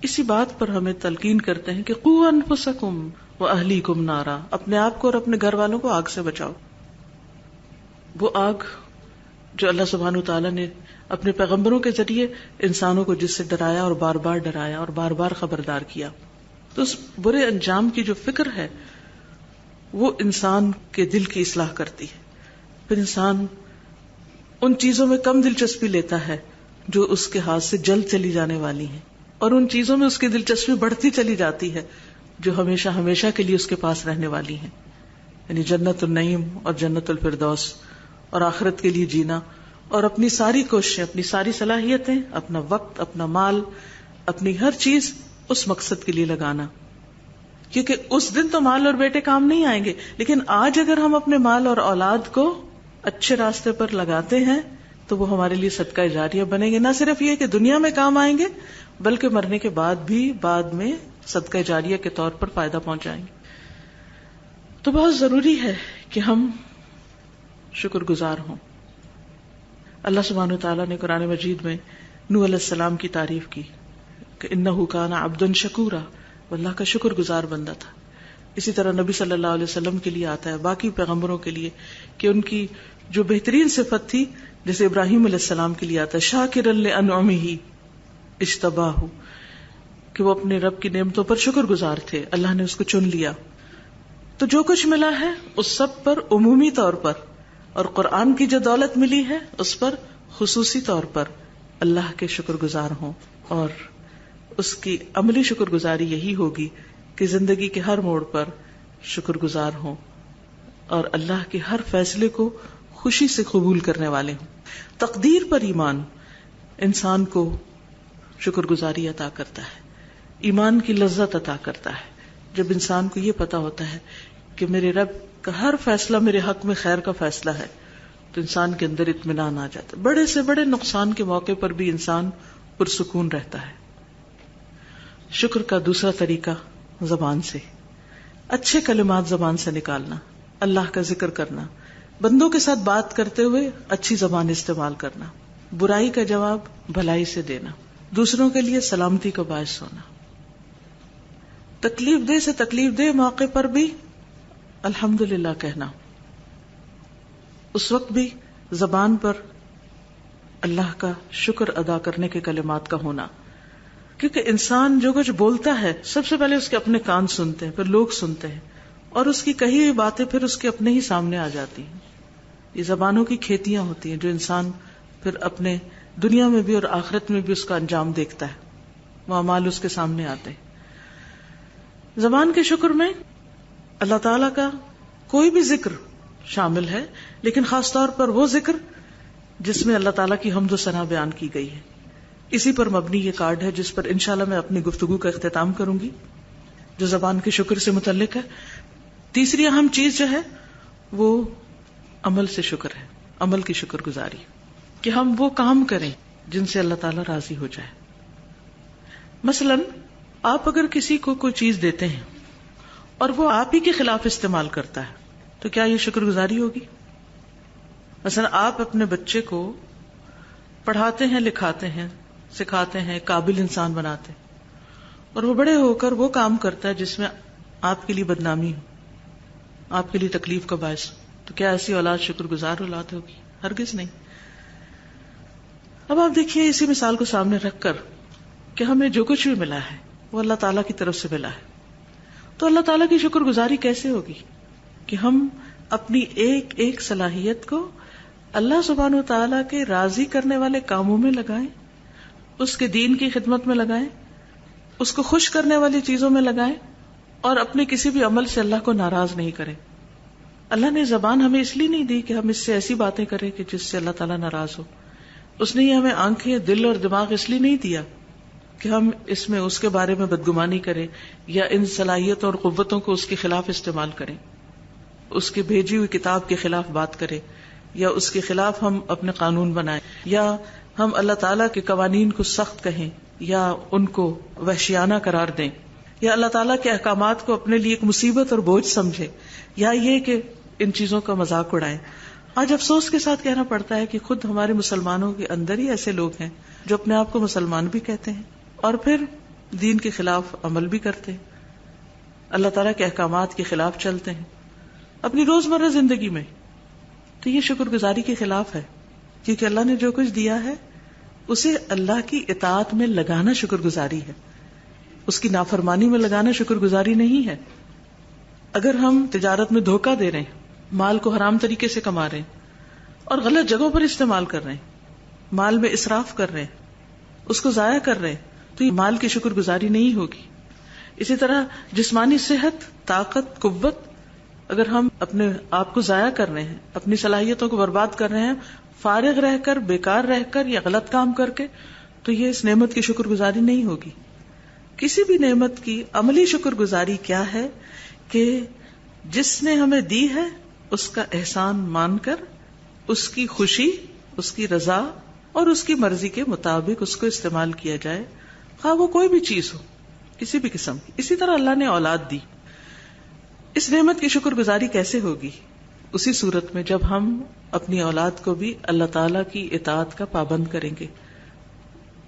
اسی بات پر ہمیں تلقین کرتے ہیں کہ قوا انفسکم واہلیکم نارا، اپنے آپ کو اور اپنے گھر والوں کو آگ سے بچاؤ. وہ آگ جو اللہ سبحانہ وتعالیٰ نے اپنے پیغمبروں کے ذریعے انسانوں کو جس سے ڈرایا اور بار بار ڈرایا اور بار بار خبردار کیا، تو اس برے انجام کی جو فکر ہے وہ انسان کے دل کی اصلاح کرتی ہے. پھر انسان ان چیزوں میں کم دلچسپی لیتا ہے جو اس کے ہاتھ سے جل چلی جانے والی ہیں، اور ان چیزوں میں اس کی دلچسپی بڑھتی چلی جاتی ہے جو ہمیشہ ہمیشہ کے لیے اس کے پاس رہنے والی ہیں، یعنی جنت النعیم اور جنت الفردوس اور آخرت کے لیے جینا، اور اپنی ساری کوششیں، اپنی ساری صلاحیتیں، اپنا وقت، اپنا مال اپنی ہر چیز اس مقصد کے لیے لگانا، کیونکہ اس دن تو مال اور بیٹے کام نہیں آئیں گے، لیکن آج اگر ہم اپنے مال اور اولاد کو اچھے راستے پر لگاتے ہیں تو وہ ہمارے لیے صدقہ جاریہ بنیں گے. نہ صرف یہ کہ دنیا میں کام آئیں گے بلکہ مرنے کے بعد بھی بعد میں صدقہ جاریہ کے طور پر فائدہ پہنچائیں گے. تو بہت ضروری ہے کہ ہم شکر گزار ہوں. اللہ سبحانہ وتعالیٰ نے قرآن مجید میں نوح علیہ السلام کی تعریف کی کہ انہ کان عبدا شکورا، وہ اللہ کا شکر گزار بندہ تھا. اسی طرح نبی صلی اللہ علیہ وسلم کے لیے آتا ہے، باقی پیغمبروں کے لیے، کہ ان کی جو بہترین صفت تھی، جیسے ابراہیم علیہ السلام کے لیے آتا ہے شاکرا لانعمہ اجتباہ، کہ وہ اپنے رب کی نعمتوں پر شکر گزار تھے، اللہ نے اس کو چن لیا. تو جو کچھ ملا ہے اس سب پر عمومی طور پر، اور قرآن کی جو دولت ملی ہے اس پر خصوصی طور پر اللہ کے شکر گزار ہوں. اور اس کی عملی شکر گزاری یہی ہوگی کہ زندگی کے ہر موڑ پر شکر گزار ہوں اور اللہ کے ہر فیصلے کو خوشی سے قبول کرنے والے ہوں. تقدیر پر ایمان انسان کو شکر گزاری عطا کرتا ہے، ایمان کی لذت عطا کرتا ہے. جب انسان کو یہ پتا ہوتا ہے کہ میرے رب کا ہر فیصلہ میرے حق میں خیر کا فیصلہ ہے، تو انسان کے اندر اطمینان آ جاتا ہے. بڑے سے بڑے نقصان کے موقع پر بھی انسان پرسکون رہتا ہے. شکر کا دوسرا طریقہ زبان سے، اچھے کلمات زبان سے نکالنا، اللہ کا ذکر کرنا، بندوں کے ساتھ بات کرتے ہوئے اچھی زبان استعمال کرنا، برائی کا جواب بھلائی سے دینا، دوسروں کے لیے سلامتی کا باعث ہونا، تکلیف دہ سے تکلیف دہ موقع پر بھی الحمدللہ کہنا، اس وقت بھی زبان پر اللہ کا شکر ادا کرنے کے کلمات کا ہونا. کیونکہ انسان جو کچھ بولتا ہے سب سے پہلے اس کے اپنے کان سنتے ہیں، پھر لوگ سنتے ہیں، اور اس کی کہی ہوئی باتیں پھر اس کے اپنے ہی سامنے آ جاتی ہیں. یہ زبانوں کی کھیتیاں ہوتی ہیں جو انسان پھر اپنے دنیا میں بھی اور آخرت میں بھی اس کا انجام دیکھتا ہے، وہ اعمال اس کے سامنے آتے ہیں. زبان کے شکر میں اللہ تعالیٰ کا کوئی بھی ذکر شامل ہے، لیکن خاص طور پر وہ ذکر جس میں اللہ تعالیٰ کی حمد و ثنا بیان کی گئی ہے. اسی پر مبنی یہ کارڈ ہے جس پر انشاءاللہ میں اپنی گفتگو کا اختتام کروں گی، جو زبان کے شکر سے متعلق ہے. تیسری اہم چیز جو ہے وہ عمل سے شکر ہے، عمل کی شکر گزاری، کہ ہم وہ کام کریں جن سے اللہ تعالیٰ راضی ہو جائے. مثلا آپ اگر کسی کو کوئی چیز دیتے ہیں اور وہ آپ ہی کے خلاف استعمال کرتا ہے تو کیا یہ شکر گزاری ہوگی؟ مثلا آپ اپنے بچے کو پڑھاتے ہیں، لکھاتے ہیں، سکھاتے ہیں، قابل انسان بناتے ہیں، اور وہ بڑے ہو کر وہ کام کرتا ہے جس میں آپ کے لیے بدنامی ہو، آپ کے لیے تکلیف کا باعث، تو کیا ایسی اولاد شکر گزار اولاد ہوگی؟ ہرگز نہیں. اب آپ دیکھیے اسی مثال کو سامنے رکھ کر کہ ہمیں جو کچھ بھی ملا ہے وہ اللہ تعالیٰ کی طرف سے ملا ہے، تو اللہ تعالیٰ کی شکر گزاری کیسے ہوگی؟ کہ ہم اپنی ایک ایک صلاحیت کو اللہ سبحانہ و تعالیٰ کے راضی کرنے والے کاموں میں لگائیں، اس کے دین کی خدمت میں لگائیں، اس کو خوش کرنے والی چیزوں میں لگائیں، اور اپنے کسی بھی عمل سے اللہ کو ناراض نہیں کریں. اللہ نے زبان ہمیں اس لیے نہیں دی کہ ہم اس سے ایسی باتیں کریں کہ جس سے اللہ تعالیٰ ناراض ہو. اس نے یہ ہمیں آنکھیں، دل اور دماغ اس لیے نہیں دیا کہ ہم اس میں اس کے بارے میں بدگمانی کریں یا ان صلاحیتوں اور قوتوں کو اس کے خلاف استعمال کریں، اس کی بھیجی ہوئی کتاب کے خلاف بات کریں، یا اس کے خلاف ہم اپنے قانون بنائیں، یا ہم اللہ تعالیٰ کے قوانین کو سخت کہیں یا ان کو وحشیانہ قرار دیں، یا اللہ تعالیٰ کے احکامات کو اپنے لیے ایک مصیبت اور بوجھ سمجھیں، یا یہ کہ ان چیزوں کا مذاق اڑائیں. آج افسوس کے ساتھ کہنا پڑتا ہے کہ خود ہمارے مسلمانوں کے اندر ہی ایسے لوگ ہیں جو اپنے آپ کو مسلمان بھی کہتے ہیں اور پھر دین کے خلاف عمل بھی کرتے ہیں، اللہ تعالیٰ کے احکامات کے خلاف چلتے ہیں اپنی روزمرہ زندگی میں. تو یہ شکر گزاری کے خلاف ہے، کیونکہ اللہ نے جو کچھ دیا ہے اسے اللہ کی اطاعت میں لگانا شکر گزاری ہے، اس کی نافرمانی میں لگانا شکر گزاری نہیں ہے. اگر ہم تجارت میں دھوکہ دے رہے ہیں، مال کو حرام طریقے سے کما رہے ہیں اور غلط جگہوں پر استعمال کر رہے ہیں، مال میں اسراف کر رہے ہیں، اس کو ضائع کر رہے ہیں، تو یہ مال کی شکر گزاری نہیں ہوگی. اسی طرح جسمانی صحت، طاقت، قوت، اگر ہم اپنے آپ کو ضائع کر رہے ہیں، اپنی صلاحیتوں کو برباد کر رہے ہیں، فارغ رہ کر، بیکار رہ کر یا غلط کام کر کے، تو یہ اس نعمت کی شکر گزاری نہیں ہوگی. کسی بھی نعمت کی عملی شکر گزاری کیا ہے کہ جس نے ہمیں دی ہے اس کا احسان مان کر اس کی خوشی، اس کی رضا اور اس کی مرضی کے مطابق اس کو استعمال کیا جائے، خواہ وہ کوئی بھی چیز ہو، کسی بھی قسم کی. اسی طرح اللہ نے اولاد دی. اس نعمت کی شکر گزاری کیسے ہوگی؟ اسی صورت میں جب ہم اپنی اولاد کو بھی اللہ تعالی کی اطاعت کا پابند کریں گے،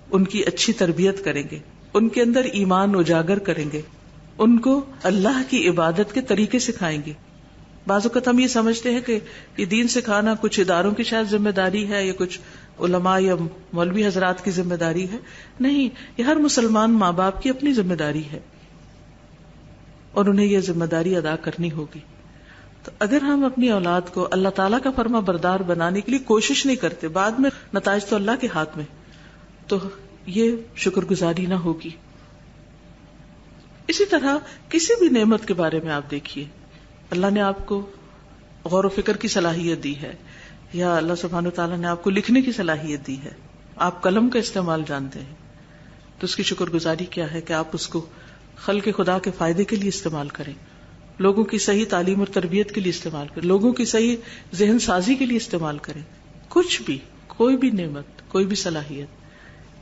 ان کی اچھی تربیت کریں گے، ان کے اندر ایمان اجاگر کریں گے، ان کو اللہ کی عبادت کے طریقے سکھائیں گے. بعض اوقات ہم یہ سمجھتے ہیں کہ یہ دین سکھانا کچھ اداروں کی شاید ذمہ داری ہے یا کچھ علماء یا مولوی حضرات کی ذمہ داری ہے. نہیں، یہ ہر مسلمان ماں باپ کی اپنی ذمہ داری ہے اور انہیں یہ ذمہ داری ادا کرنی ہوگی. تو اگر ہم اپنی اولاد کو اللہ تعالیٰ کا فرما بردار بنانے کے لیے کوشش نہیں کرتے، بعد میں نتائج تو اللہ کے ہاتھ میں، تو یہ شکر گزاری نہ ہوگی. اسی طرح کسی بھی نعمت کے بارے میں آپ دیکھیے، اللہ نے آپ کو غور و فکر کی صلاحیت دی ہے، یا اللہ سبحانہ وتعالیٰ نے آپ کو لکھنے کی صلاحیت دی ہے، آپ قلم کا استعمال جانتے ہیں، تو اس کی شکر گزاری کیا ہے کہ آپ اس کو خلق خدا کے فائدے کے لیے استعمال کریں، لوگوں کی صحیح تعلیم اور تربیت کے لیے استعمال کریں، لوگوں کی صحیح ذہن سازی کے لیے استعمال کریں. کچھ بھی، کوئی بھی نعمت، کوئی بھی صلاحیت،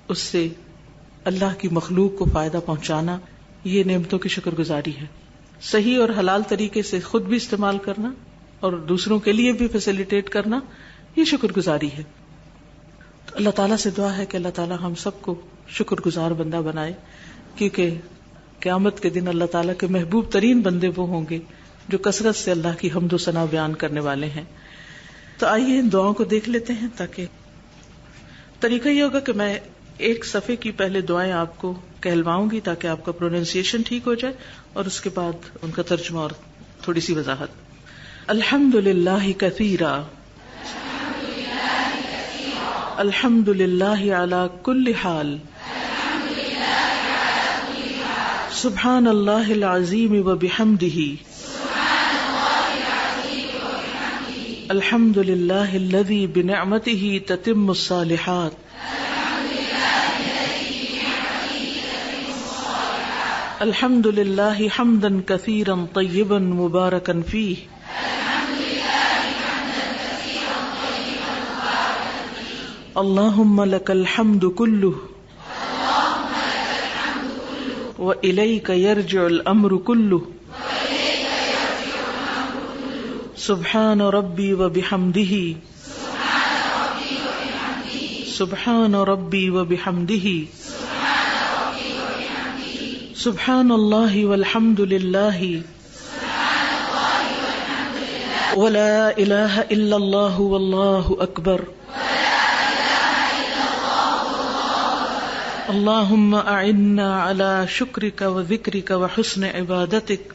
اس سے اللہ کی مخلوق کو فائدہ پہنچانا، یہ نعمتوں کی شکر گزاری ہے. صحیح اور حلال طریقے سے خود بھی استعمال کرنا اور دوسروں کے لیے بھی فیسیلیٹیٹ کرنا، یہ شکر گزاری ہے. تو اللہ تعالیٰ سے دعا ہے کہ اللہ تعالیٰ ہم سب کو شکر گزار بندہ بنائے، کیونکہ قیامت کے دن اللہ تعالیٰ کے محبوب ترین بندے وہ ہوں گے جو کثرت سے اللہ کی حمد و ثنا بیان کرنے والے ہیں. تو آئیے ان دعاؤں کو دیکھ لیتے ہیں. تاکہ طریقہ یہ ہوگا کہ میں ایک صفحے کی پہلے دعائیں آپ کو کہلواؤں گی تاکہ آپ کا پروننسیشن ٹھیک ہو جائے، اور اس کے بعد ان کا ترجمہ اور تھوڑی سی وضاحت. الحمد للہ کثیرا، الحمد للہ علی کل حال، سبحان اللہ العظیم و بحمدہ، الحمد للہ الذی بنعمتہ تتم الصالحات، الحمد للہ حمدا کثیرا طیبا مبارکا فیہ، اللہم لک الحمد کلہ وإلیک یرجع الامر کلہ، سبحان ربی وبحمدہ، سبحان ربی وبحمدہ، سبحان اللہ والحمد للہ، ولا الہ الا اللہ واللہ اکبر، اللہم اعنا علی شکرک و ذکرک و حسن عبادتک،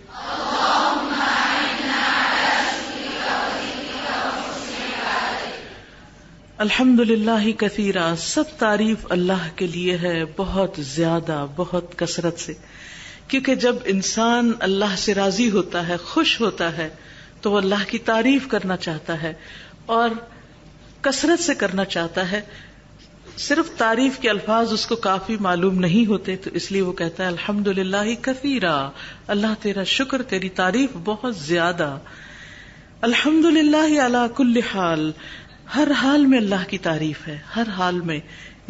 الحمد للہ کثیرا، سب تعریف اللہ کے لیے ہے، بہت زیادہ، بہت کثرت سے. کیونکہ جب انسان اللہ سے راضی ہوتا ہے، خوش ہوتا ہے، تو وہ اللہ کی تعریف کرنا چاہتا ہے اور کثرت سے کرنا چاہتا ہے. صرف تعریف کے الفاظ اس کو کافی معلوم نہیں ہوتے، تو اس لیے وہ کہتا ہے الحمد للہ کثیرا، اللہ تیرا شکر، تیری تعریف بہت زیادہ. الحمد للہ علی کل حال، ہر حال میں اللہ کی تعریف ہے، ہر حال میں.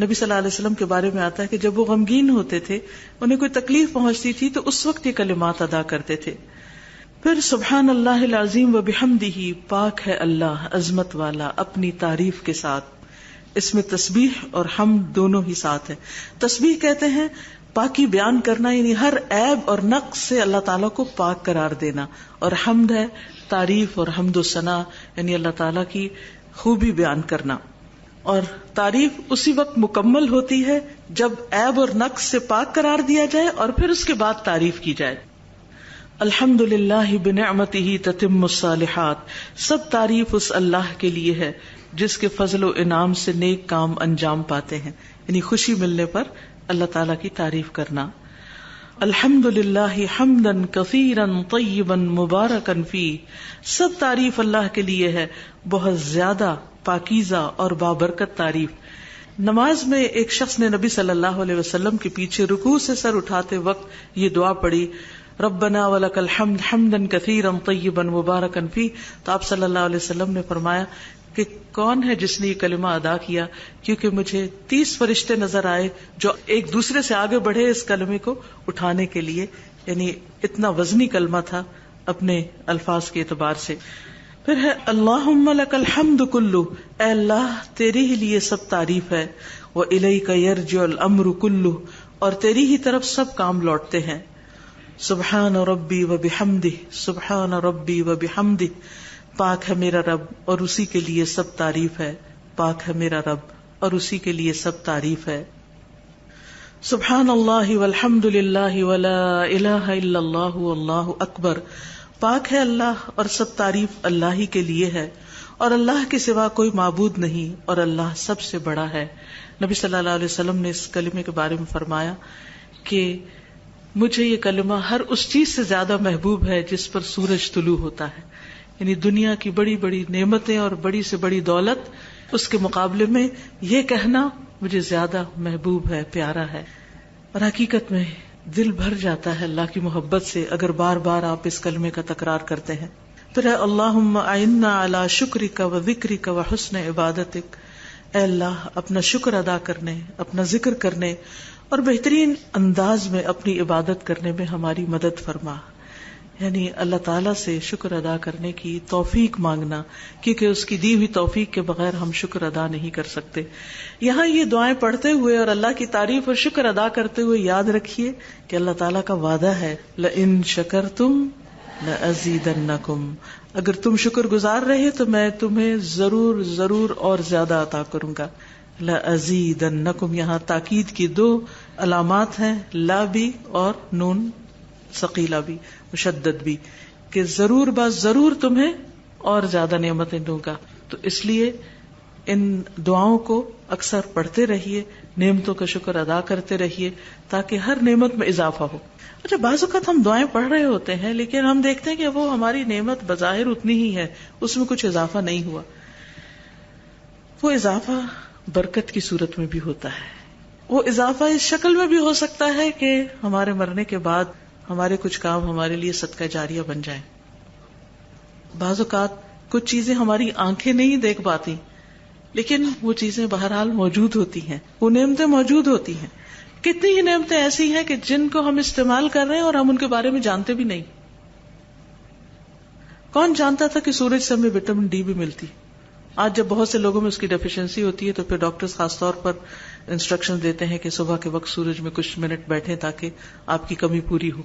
نبی صلی اللہ علیہ وسلم کے بارے میں آتا ہے کہ جب وہ غمگین ہوتے تھے، انہیں کوئی تکلیف پہنچتی تھی، تو اس وقت یہ کلمات ادا کرتے تھے. پھر سبحان اللہ العظیم و بحمدہ، پاک ہے اللہ عظمت والا اپنی تعریف کے ساتھ. اس میں تسبیح اور حمد دونوں ہی ساتھ ہے. تسبیح کہتے ہیں پاکی بیان کرنا، یعنی ہر عیب اور نقص سے اللہ تعالیٰ کو پاک قرار دینا، اور حمد ہے تعریف اور حمد و ثنا، یعنی اللہ تعالیٰ کی خوبی بیان کرنا. اور تعریف اسی وقت مکمل ہوتی ہے جب عیب اور نقص سے پاک قرار دیا جائے اور پھر اس کے بعد تعریف کی جائے. الحمد للہ بنعمتہ تتم الصالحات، سب تعریف اس اللہ کے لیے ہے جس کے فضل و انعام سے نیک کام انجام پاتے ہیں، یعنی خوشی ملنے پر اللہ تعالیٰ کی تعریف کرنا. الحمد للہ حمدا کثیرا طیبا مبارکا فیہ، سب تعریف اللہ کے لیے ہے، بہت زیادہ پاکیزہ اور بابرکت تعریف. نماز میں ایک شخص نے نبی صلی اللہ علیہ وسلم کے پیچھے رکوع سے سر اٹھاتے وقت یہ دعا پڑھی، ربنا ولک الحمد حمدا کثیرا طیبا مبارکا فیہ. تو آپ صلی اللہ علیہ وسلم نے فرمایا کہ کون ہے جس نے یہ کلمہ ادا کیا، کیونکہ مجھے 30 فرشتے نظر آئے جو ایک دوسرے سے آگے بڑھے اس کلمے کو اٹھانے کے لیے. یعنی اتنا وزنی کلمہ تھا اپنے الفاظ کے اعتبار سے. پھر ہے اللہم لک الحمد کلہ، اے اللہ تیرے ہی لیے سب تعریف ہے، وإلیک یرجع الامر کلہ، اور تیری ہی طرف سب کام لوٹتے ہیں. سبحان ربی وبحمدہ، سبحان ربی وبحمدہ، پاک ہے میرا رب اور اسی کے لیے سب تعریف ہے، پاک ہے میرا رب اور اسی کے لیے سب تعریف ہے. سبحان اللہ والحمد للہ ولا الہ الا اللہ واللہ اکبر، پاک ہے اللہ اور سب تعریف اللہ ہی کے لیے ہے اور اللہ کے سوا کوئی معبود نہیں اور اللہ سب سے بڑا ہے. نبی صلی اللہ علیہ وسلم نے اس کلمے کے بارے میں فرمایا کہ مجھے یہ کلمہ ہر اس چیز سے زیادہ محبوب ہے جس پر سورج طلوع ہوتا ہے. یعنی دنیا کی بڑی بڑی نعمتیں اور بڑی سے بڑی دولت، اس کے مقابلے میں یہ کہنا مجھے زیادہ محبوب ہے، پیارا ہے. اور حقیقت میں دل بھر جاتا ہے اللہ کی محبت سے اگر بار بار آپ اس کلمے کا تکرار کرتے ہیں. پھر ہے اللہم اعنا علی شکرک و ذکرک و حسن عبادتک، اے اللہ اپنا شکر ادا کرنے، اپنا ذکر کرنے اور بہترین انداز میں اپنی عبادت کرنے میں ہماری مدد فرما. یعنی اللہ تعالیٰ سے شکر ادا کرنے کی توفیق مانگنا، کیونکہ اس کی دی ہوئی توفیق کے بغیر ہم شکر ادا نہیں کر سکتے. یہاں یہ دعائیں پڑھتے ہوئے اور اللہ کی تعریف اور شکر ادا کرتے ہوئے یاد رکھیے کہ اللہ تعالیٰ کا وعدہ ہے لئن شکرتم لأزیدنکم، اگر تم شکر گزار رہے تو میں تمہیں ضرور ضرور اور زیادہ عطا کروں گا. لأزیدنکم، یہاں تاکید کی 2 علامات ہیں، لا بھی اور نون ثقیلہ بھی، مشدد بھی، کہ ضرور بس ضرور تمہیں اور زیادہ نعمتیں دوں گا. تو اس لیے ان دعاؤں کو اکثر پڑھتے رہیے، نعمتوں کا شکر ادا کرتے رہیے تاکہ ہر نعمت میں اضافہ ہو. اچھا، بعض اوقات ہم دعائیں پڑھ رہے ہوتے ہیں لیکن ہم دیکھتے ہیں کہ وہ ہماری نعمت بظاہر اتنی ہی ہے، اس میں کچھ اضافہ نہیں ہوا. وہ اضافہ برکت کی صورت میں بھی ہوتا ہے. وہ اضافہ اس شکل میں بھی ہو سکتا ہے کہ ہمارے مرنے کے بعد ہمارے کچھ کام ہمارے لیے صدقہ جاریہ بن جائیں. بعض اوقات کچھ چیزیں ہماری آنکھیں نہیں دیکھ پاتی لیکن وہ چیزیں بہرحال موجود ہوتی ہیں، وہ نعمتیں موجود ہوتی ہیں. کتنی ہی نعمتیں ایسی ہیں کہ جن کو ہم استعمال کر رہے ہیں اور ہم ان کے بارے میں جانتے بھی نہیں. کون جانتا تھا کہ سورج سے ہمیں وٹامن ڈی بھی ملتی؟ آج جب بہت سے لوگوں میں اس کی ڈیفیشنسی ہوتی ہے تو پھر ڈاکٹرز خاص طور پر انسٹرکشن دیتے ہیں کہ صبح کے وقت سورج میں کچھ منٹ بیٹھیں تاکہ آپ کی کمی پوری ہو.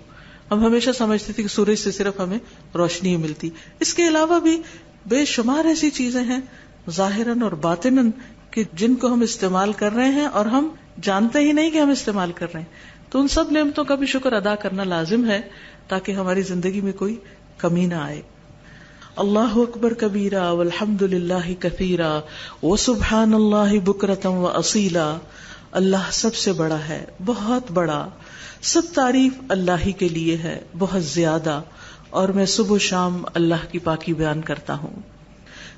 ہم ہمیشہ سمجھتے تھے کہ سورج سے صرف ہمیں روشنی ملتی. اس کے علاوہ بھی بے شمار ایسی چیزیں ہیں ظاہراً اور باطناً کہ جن کو ہم استعمال کر رہے ہیں اور ہم جانتے ہی نہیں کہ ہم استعمال کر رہے ہیں. تو ان سب نعمتوں کا بھی شکر ادا کرنا لازم ہے تاکہ ہماری زندگی میں کوئی کمی نہ آئے. اللہ اکبر کبیرہ والحمد للہ کثیرہ وسبحان اللہ بکرۃ واصیلا. اللہ سب سے بڑا ہے، بہت بڑا، سب تعریف اللہ ہی کے لیے ہے، بہت زیادہ، اور میں صبح و شام اللہ کی پاکی بیان کرتا ہوں.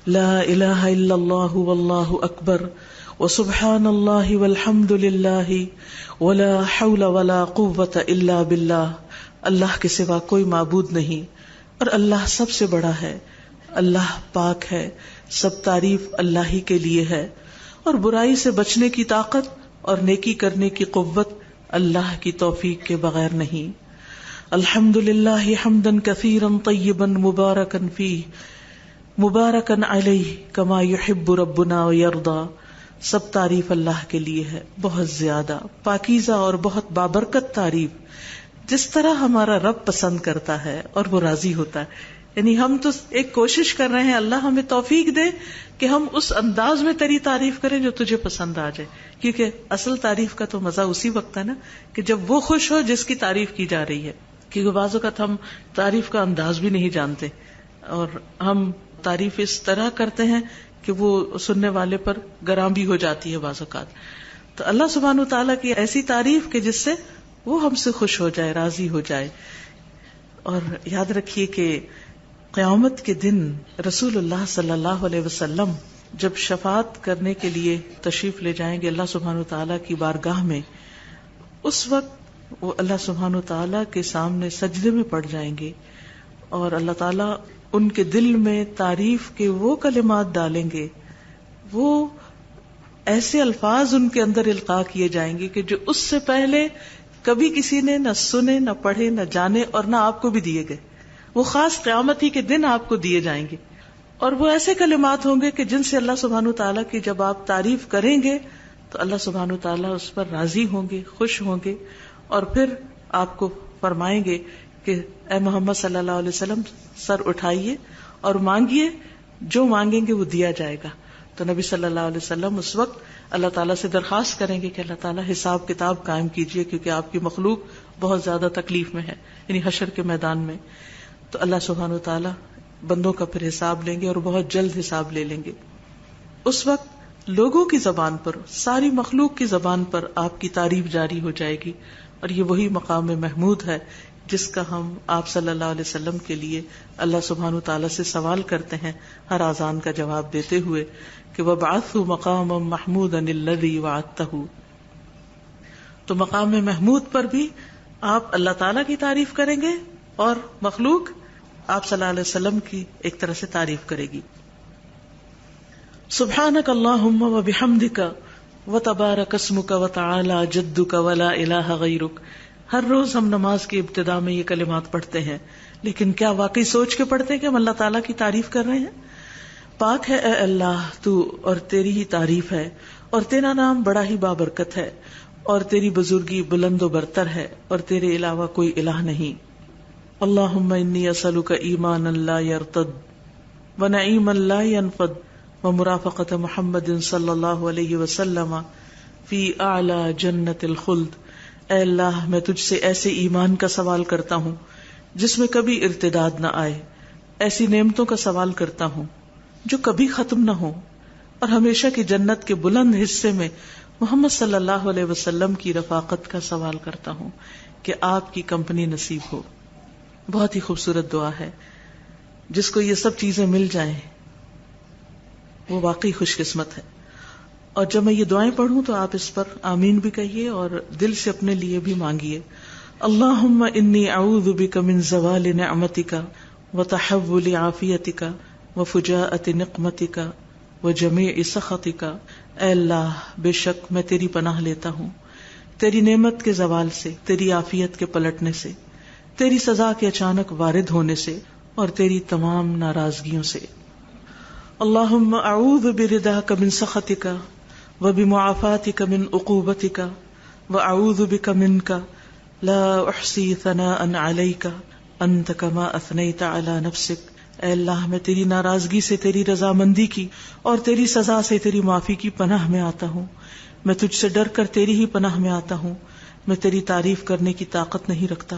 لا الہ الا اللہ واللہ اکبر وسبحان اللہ والحمد للہ ولا حول ولا قوۃ الا باللہ. اللہ کے سوا کوئی معبود نہیں اور اللہ سب سے بڑا ہے، اللہ پاک ہے، سب تعریف اللہ ہی کے لیے ہے، اور برائی سے بچنے کی طاقت اور نیکی کرنے کی قوت اللہ کی توفیق کے بغیر نہیں. الحمد للہ حمدا کثیرا طیبا مبارکا فیہ مبارکا علیہ کما یحب ربنا ویرضی. سب تعریف اللہ کے لیے ہے، بہت زیادہ پاکیزہ اور بہت بابرکت تعریف، جس طرح ہمارا رب پسند کرتا ہے اور وہ راضی ہوتا ہے. یعنی ہم تو ایک کوشش کر رہے ہیں اللہ ہمیں توفیق دے کہ ہم اس انداز میں تیری تعریف کریں جو تجھے پسند آ جائے، کیونکہ اصل تعریف کا تو مزہ اسی وقت ہے نا کہ جب وہ خوش ہو جس کی تعریف کی جا رہی ہے. کیونکہ بعض اوقات ہم تعریف کا انداز بھی نہیں جانتے اور ہم تعریف اس طرح کرتے ہیں کہ وہ سننے والے پر گراں بھی ہو جاتی ہے بعض اوقات. تو اللہ سبحانہ و تعالیٰ کی ایسی تعریف کہ جس سے وہ ہم سے خوش ہو جائے، راضی ہو جائے. اور یاد رکھیے کہ قیامت کے دن رسول اللہ صلی اللہ علیہ وسلم جب شفاعت کرنے کے لیے تشریف لے جائیں گے اللہ سبحانہ و تعالیٰ کی بارگاہ میں، اس وقت وہ اللہ سبحانہ و تعالیٰ کے سامنے سجدے میں پڑ جائیں گے اور اللہ تعالیٰ ان کے دل میں تعریف کے وہ کلمات ڈالیں گے، وہ ایسے الفاظ ان کے اندر القاء کیے جائیں گے کہ جو اس سے پہلے کبھی کسی نے نہ سنے، نہ پڑھے، نہ جانے، اور نہ آپ کو بھی دیے گئے. وہ خاص قیامت ہی کے دن آپ کو دیے جائیں گے. اور وہ ایسے کلمات ہوں گے کہ جن سے اللہ سبحانہ وتعالیٰ کی جب آپ تعریف کریں گے تو اللہ سبحانہ وتعالیٰ اس پر راضی ہوں گے، خوش ہوں گے، اور پھر آپ کو فرمائیں گے کہ اے محمد صلی اللہ علیہ وسلم سر اٹھائیے اور مانگیے، جو مانگیں گے وہ دیا جائے گا. تو نبی صلی اللہ علیہ وسلم اس وقت اللہ تعالیٰ سے درخواست کریں گے کہ اللہ تعالیٰ حساب کتاب قائم کیجئے، کیونکہ آپ کی مخلوق بہت زیادہ تکلیف میں ہے، یعنی حشر کے میدان میں. تو اللہ سبحانہ وتعالیٰ بندوں کا پھر حساب لیں گے اور بہت جلد حساب لے لیں گے. اس وقت لوگوں کی زبان پر، ساری مخلوق کی زبان پر آپ کی تعریف جاری ہو جائے گی، اور یہ وہی مقام محمود ہے جس کا ہم آپ صلی اللہ علیہ وسلم کے لیے اللہ سبحانہ وتعالیٰ سے سوال کرتے ہیں ہر اذان کا جواب دیتے ہوئے کہ وَابْعَثْهُ مَقَامًا مَحْمُودًا الَّذِي وَعَدتَّهُ. تو مقام محمود پر بھی آپ اللہ تعالیٰ کی تعریف کریں گے اور مخلوق آپ صلی اللہ علیہ وسلم کی ایک طرح سے تعریف کرے گی. سبحانک اللہم وبحمدک وتبارک اسمک وتعالی جدک ولا الہ غیرک. ہر روز ہم نماز کی ابتدا میں یہ کلمات پڑھتے ہیں، لیکن کیا واقعی سوچ کے پڑھتے ہیں کہ ہم اللہ تعالیٰ کی تعریف کر رہے ہیں؟ پاک ہے اے اللہ تو، اور تیری ہی تعریف ہے، اور تیرا نام بڑا ہی بابرکت ہے، اور تیری بزرگی بلند و برتر ہے، اور تیرے علاوہ کوئی الہ نہیں. اللہم انی اسألک ایمانا لا یرتد ونعیما لا ینفد ومرافقت محمد صلی اللہ علیہ وسلم فی اعلی جنت الخلد. اے اللہ میں تجھ سے ایسے ایمان کا سوال کرتا ہوں جس میں کبھی ارتداد نہ آئے، ایسی نعمتوں کا سوال کرتا ہوں جو کبھی ختم نہ ہو، اور ہمیشہ کی جنت کے بلند حصے میں محمد صلی اللہ علیہ وسلم کی رفاقت کا سوال کرتا ہوں کہ آپ کی کمپنی نصیب ہو. بہت ہی خوبصورت دعا ہے. جس کو یہ سب چیزیں مل جائیں وہ واقعی خوش قسمت ہے. اور جب میں یہ دعائیں پڑھوں تو آپ اس پر آمین بھی کہیے اور دل سے اپنے لیے بھی مانگیے. اللہم انی اعوذ بک من زوال نعمتک وتحول عافیتک وفجاءۃ نقمتک وجمیع سخطک. اے اللہ بے شک میں تیری پناہ لیتا ہوں تیری نعمت کے زوال سے، تیری عافیت کے پلٹنے سے، تیری سزا کے اچانک وارد ہونے سے، اور تیری تمام ناراضگیوں سے. اللہم اعوذ برضاک من سخطک وبمعافاتک من عقوبتک واعوذ بک منک لا احصی ثناء علیک انت کما اثنیت علی نفسک. اے اللہ میں تیری ناراضگی سے، تیری رضامندی کی اور تیری سزا سے، تیری معافی کی پناہ میں آتا ہوں. میں تجھ سے ڈر کر تیری ہی پناہ میں آتا ہوں. میں تیری تعریف کرنے کی طاقت نہیں رکھتا،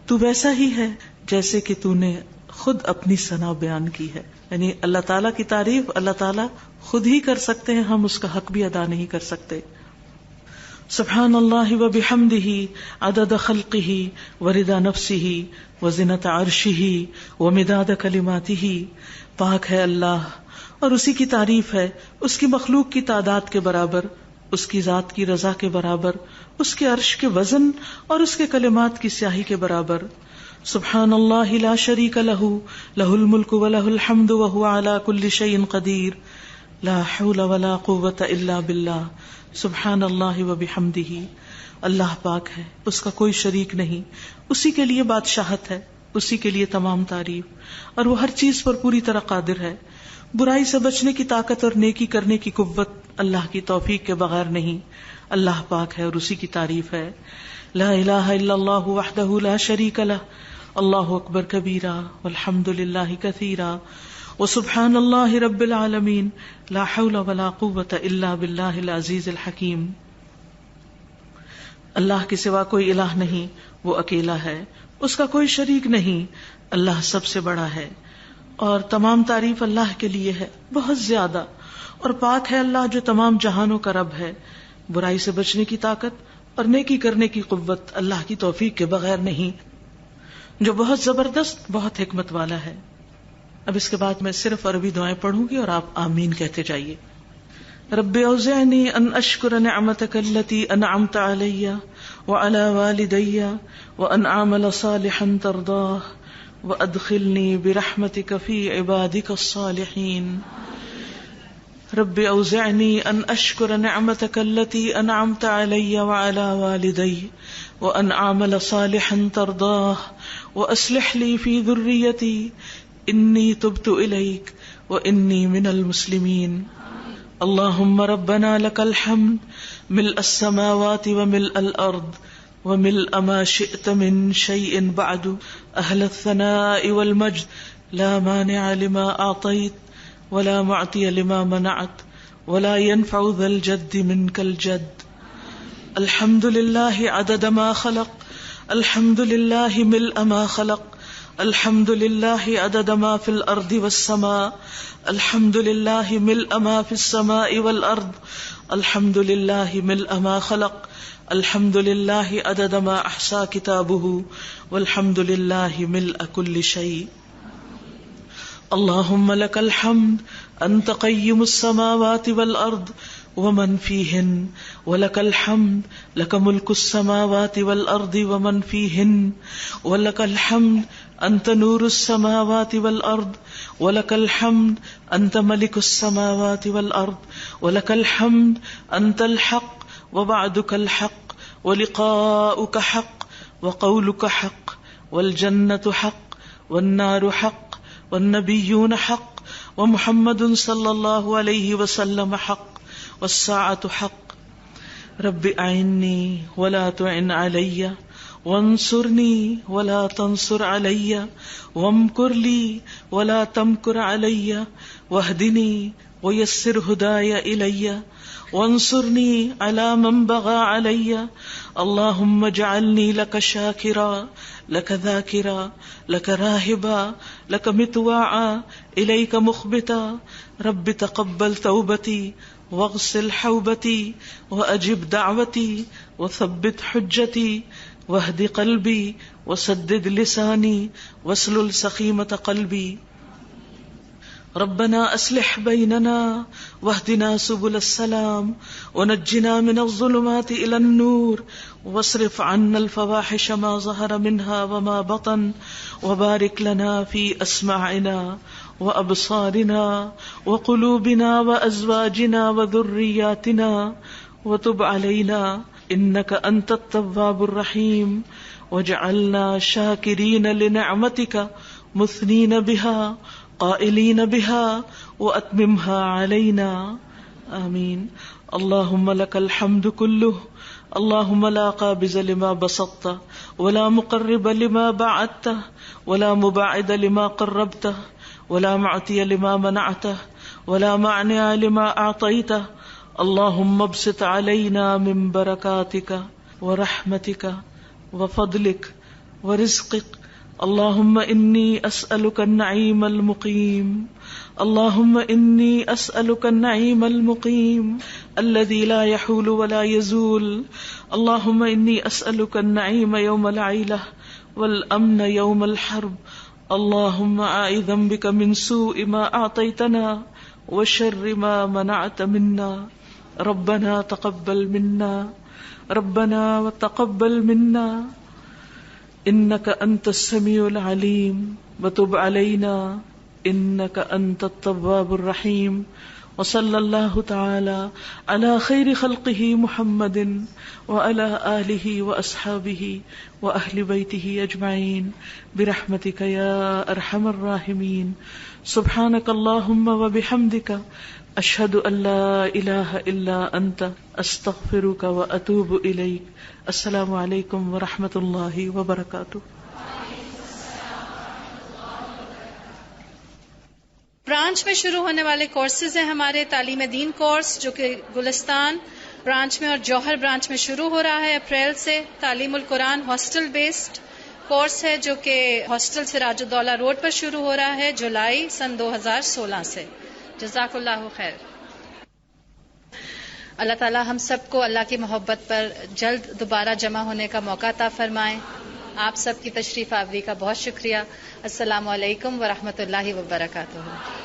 تو ویسا ہی ہے جیسے کہ تو نے خود اپنی ثنا بیان کی ہے. یعنی اللہ تعالیٰ کی تعریف اللہ تعالیٰ خود ہی کر سکتے ہیں، ہم اس کا حق بھی ادا نہیں کر سکتے. سبحان اللہ وبحمدہ عدد خلقہ ورضا نفسہ وزنۃ عرشہ ومداد کلماتہ. پاک ہے اللہ اور اسی کی تعریف ہے اس کی مخلوق کی تعداد کے برابر، اس کی ذات کی رضا کے برابر، اس کے عرش کے وزن اور اس کے کلمات کی سیاہی کے برابر. سبحان اللہ لا شریک لہ لہ الملک ولہ الحمد وہو علی کل شیء قدیر. لا حول ولا قوة الا باللہ. سبحان اللہ وبحمدہ. اللہ پاک ہے، اس کا کوئی شریک نہیں، اسی کے لیے بادشاہت ہے، اسی کے لیے تمام تعریف، اور وہ ہر چیز پر پوری طرح قادر ہے. برائی سے بچنے کی طاقت اور نیکی کرنے کی قوت اللہ کی توفیق کے بغیر نہیں. اللہ پاک ہے اور اسی کی تعریف ہے. لا الہ الا اللہ وحدہ لا شریک لہ. اللہ اکبر کبیرا والحمد للہ کثیرا وسبحان اللہ رب العالمین. لا حول ولا قوة الا باللہ العزیز الحکیم. اللہ کے سوا کوئی الہ نہیں، وہ اکیلا ہے، اس کا کوئی شریک نہیں. اللہ سب سے بڑا ہے اور تمام تعریف اللہ کے لیے ہے، بہت زیادہ. اور پاک ہے اللہ جو تمام جہانوں کا رب ہے. برائی سے بچنے کی طاقت اور نیکی کرنے کی قوت اللہ کی توفیق کے بغیر نہیں، جو بہت زبردست، بہت حکمت والا ہے. اب اس کے بعد میں صرف عربی دعائیں پڑھوں گی اور آپ آمین کہتے جائیے. رب اوزعنی ان اشکر نعمتک التی انعمت علی وعلی والدی وان اعمل صالحا ترضاه وادخلنی برحمتک فی عبادک الصالحین. رب اوزعنی ان اشکر نعمتک التی انعمت علی وعلی والدی وان اعمل صالحا ترضاه واصلح لی فی ذریتی انی تبت الیک وانی من المسلمین. اللهم ربنا لك الحمد ملء السماوات وملء الأرض وملء ما شئت من شيء بعد أهل الثناء والمجد لا مانع لما أعطيت ولا معطي لما منعت ولا ينفع ذا الجد منك الجد. الحمد لله عدد ما خلق الحمد لله ملء ما خلق الحمد لله عدد ما في الأرض والسماء الحمد لله ملء ما في السماء والأرض الحمد لله ملء ما خلق الحمد لله عدد ما أحصى كتابه والحمد لله ملء كل شيء. اللهم لك الحمد أنت قيم السماوات والأرض ومن فيهن ولك الحمد لك ملك السماوات والأرض ومن فيهن ولك الحمد أنت نور السماوات والأرض ولك الحمد أنت ملك السماوات والأرض ولك الحمد أنت الحق ووعدك الحق ولقاؤك حق وقولك حق والجنة حق والنار حق والنبيون حق ومحمد صلى الله عليه وسلم حق والساعة حق. رب أعني ولا تعن علي وانصرني ولا تنصر علي وامكر لي ولا تمكر علي واهدني ويسر هداي إلي وانصرني على من بغى علي. اللهم اجعلني لك شاكرا لك ذاكرا لك راهبا لك مطواعا إليك مخبتا. رب تقبل توبتي واغسل حوبتي وأجب دعوتي وثبت حجتي واهد قلبي وسدد لساني واسلل سخيمة قلبي. ربنا أصلح بيننا واهدنا سبل السلام ونجنا من الظلمات إلى النور واصرف عنا الفواحش ما ظهر منها وما بطن وبارك لنا في أسماعنا وأبصارنا وقلوبنا وأزواجنا وذرياتنا وتب علينا إنك أنت التواب الرحيم واجعلنا شاكرين لنعمتك مثنين بها قائلين بها وأتممها علينا آمين. اللهم لك الحمد كله اللهم لا قابض لما بسطت ولا مقرب لما بعدته ولا مباعد لما قربته ولا معطي لما منعته ولا مانع لما أعطيته. اللهم ابسط علينا من بركاتك ورحمتك وفضلك ورزقك. اللهم إني أسألك النعيم المقيم اللهم إني أسألك النعيم المقيم الذي لا يحول ولا يزول. اللهم إني أسألك النعيم يوم العيلة والأمن يوم الحرب. اللهم أعوذ بك من سوء ما أعطيتنا وشر ما منعت منا. ربنا تقبل منا ربنا وتقبل منا إنك أنت السميع العليم وتب علينا إنك أنت التواب الرحيم. وصلى الله تعالى على خير خلقه محمد وعلى آله وأصحابه وأهل بيته أجمعين برحمتك يا أرحم الراحمين. سبحانك اللهم وبحمدك أشهد أن لا إله إلا أنت أستغفرك وأتوب إليك. السلام علیکم ورحمۃ اللہ وبرکاتہ. برانچ میں شروع ہونے والے کورسز ہیں ہمارے تعلیم دین کورس جو کہ گلستان برانچ میں اور جوہر برانچ میں شروع ہو رہا ہے اپریل سے. تعلیم القرآن ہاسٹل بیسڈ کورس ہے جو کہ ہاسٹل سراج الدولہ روڈ پر شروع ہو رہا ہے جولائی سن 2016 سے. جزاک اللہ خیر. اللہ تعالی ہم سب کو اللہ کی محبت پر جلد دوبارہ جمع ہونے کا موقع عطا فرمائے. آپ سب کی تشریف آوری کا بہت شکریہ. السلام علیکم ورحمۃ اللہ وبرکاتہ.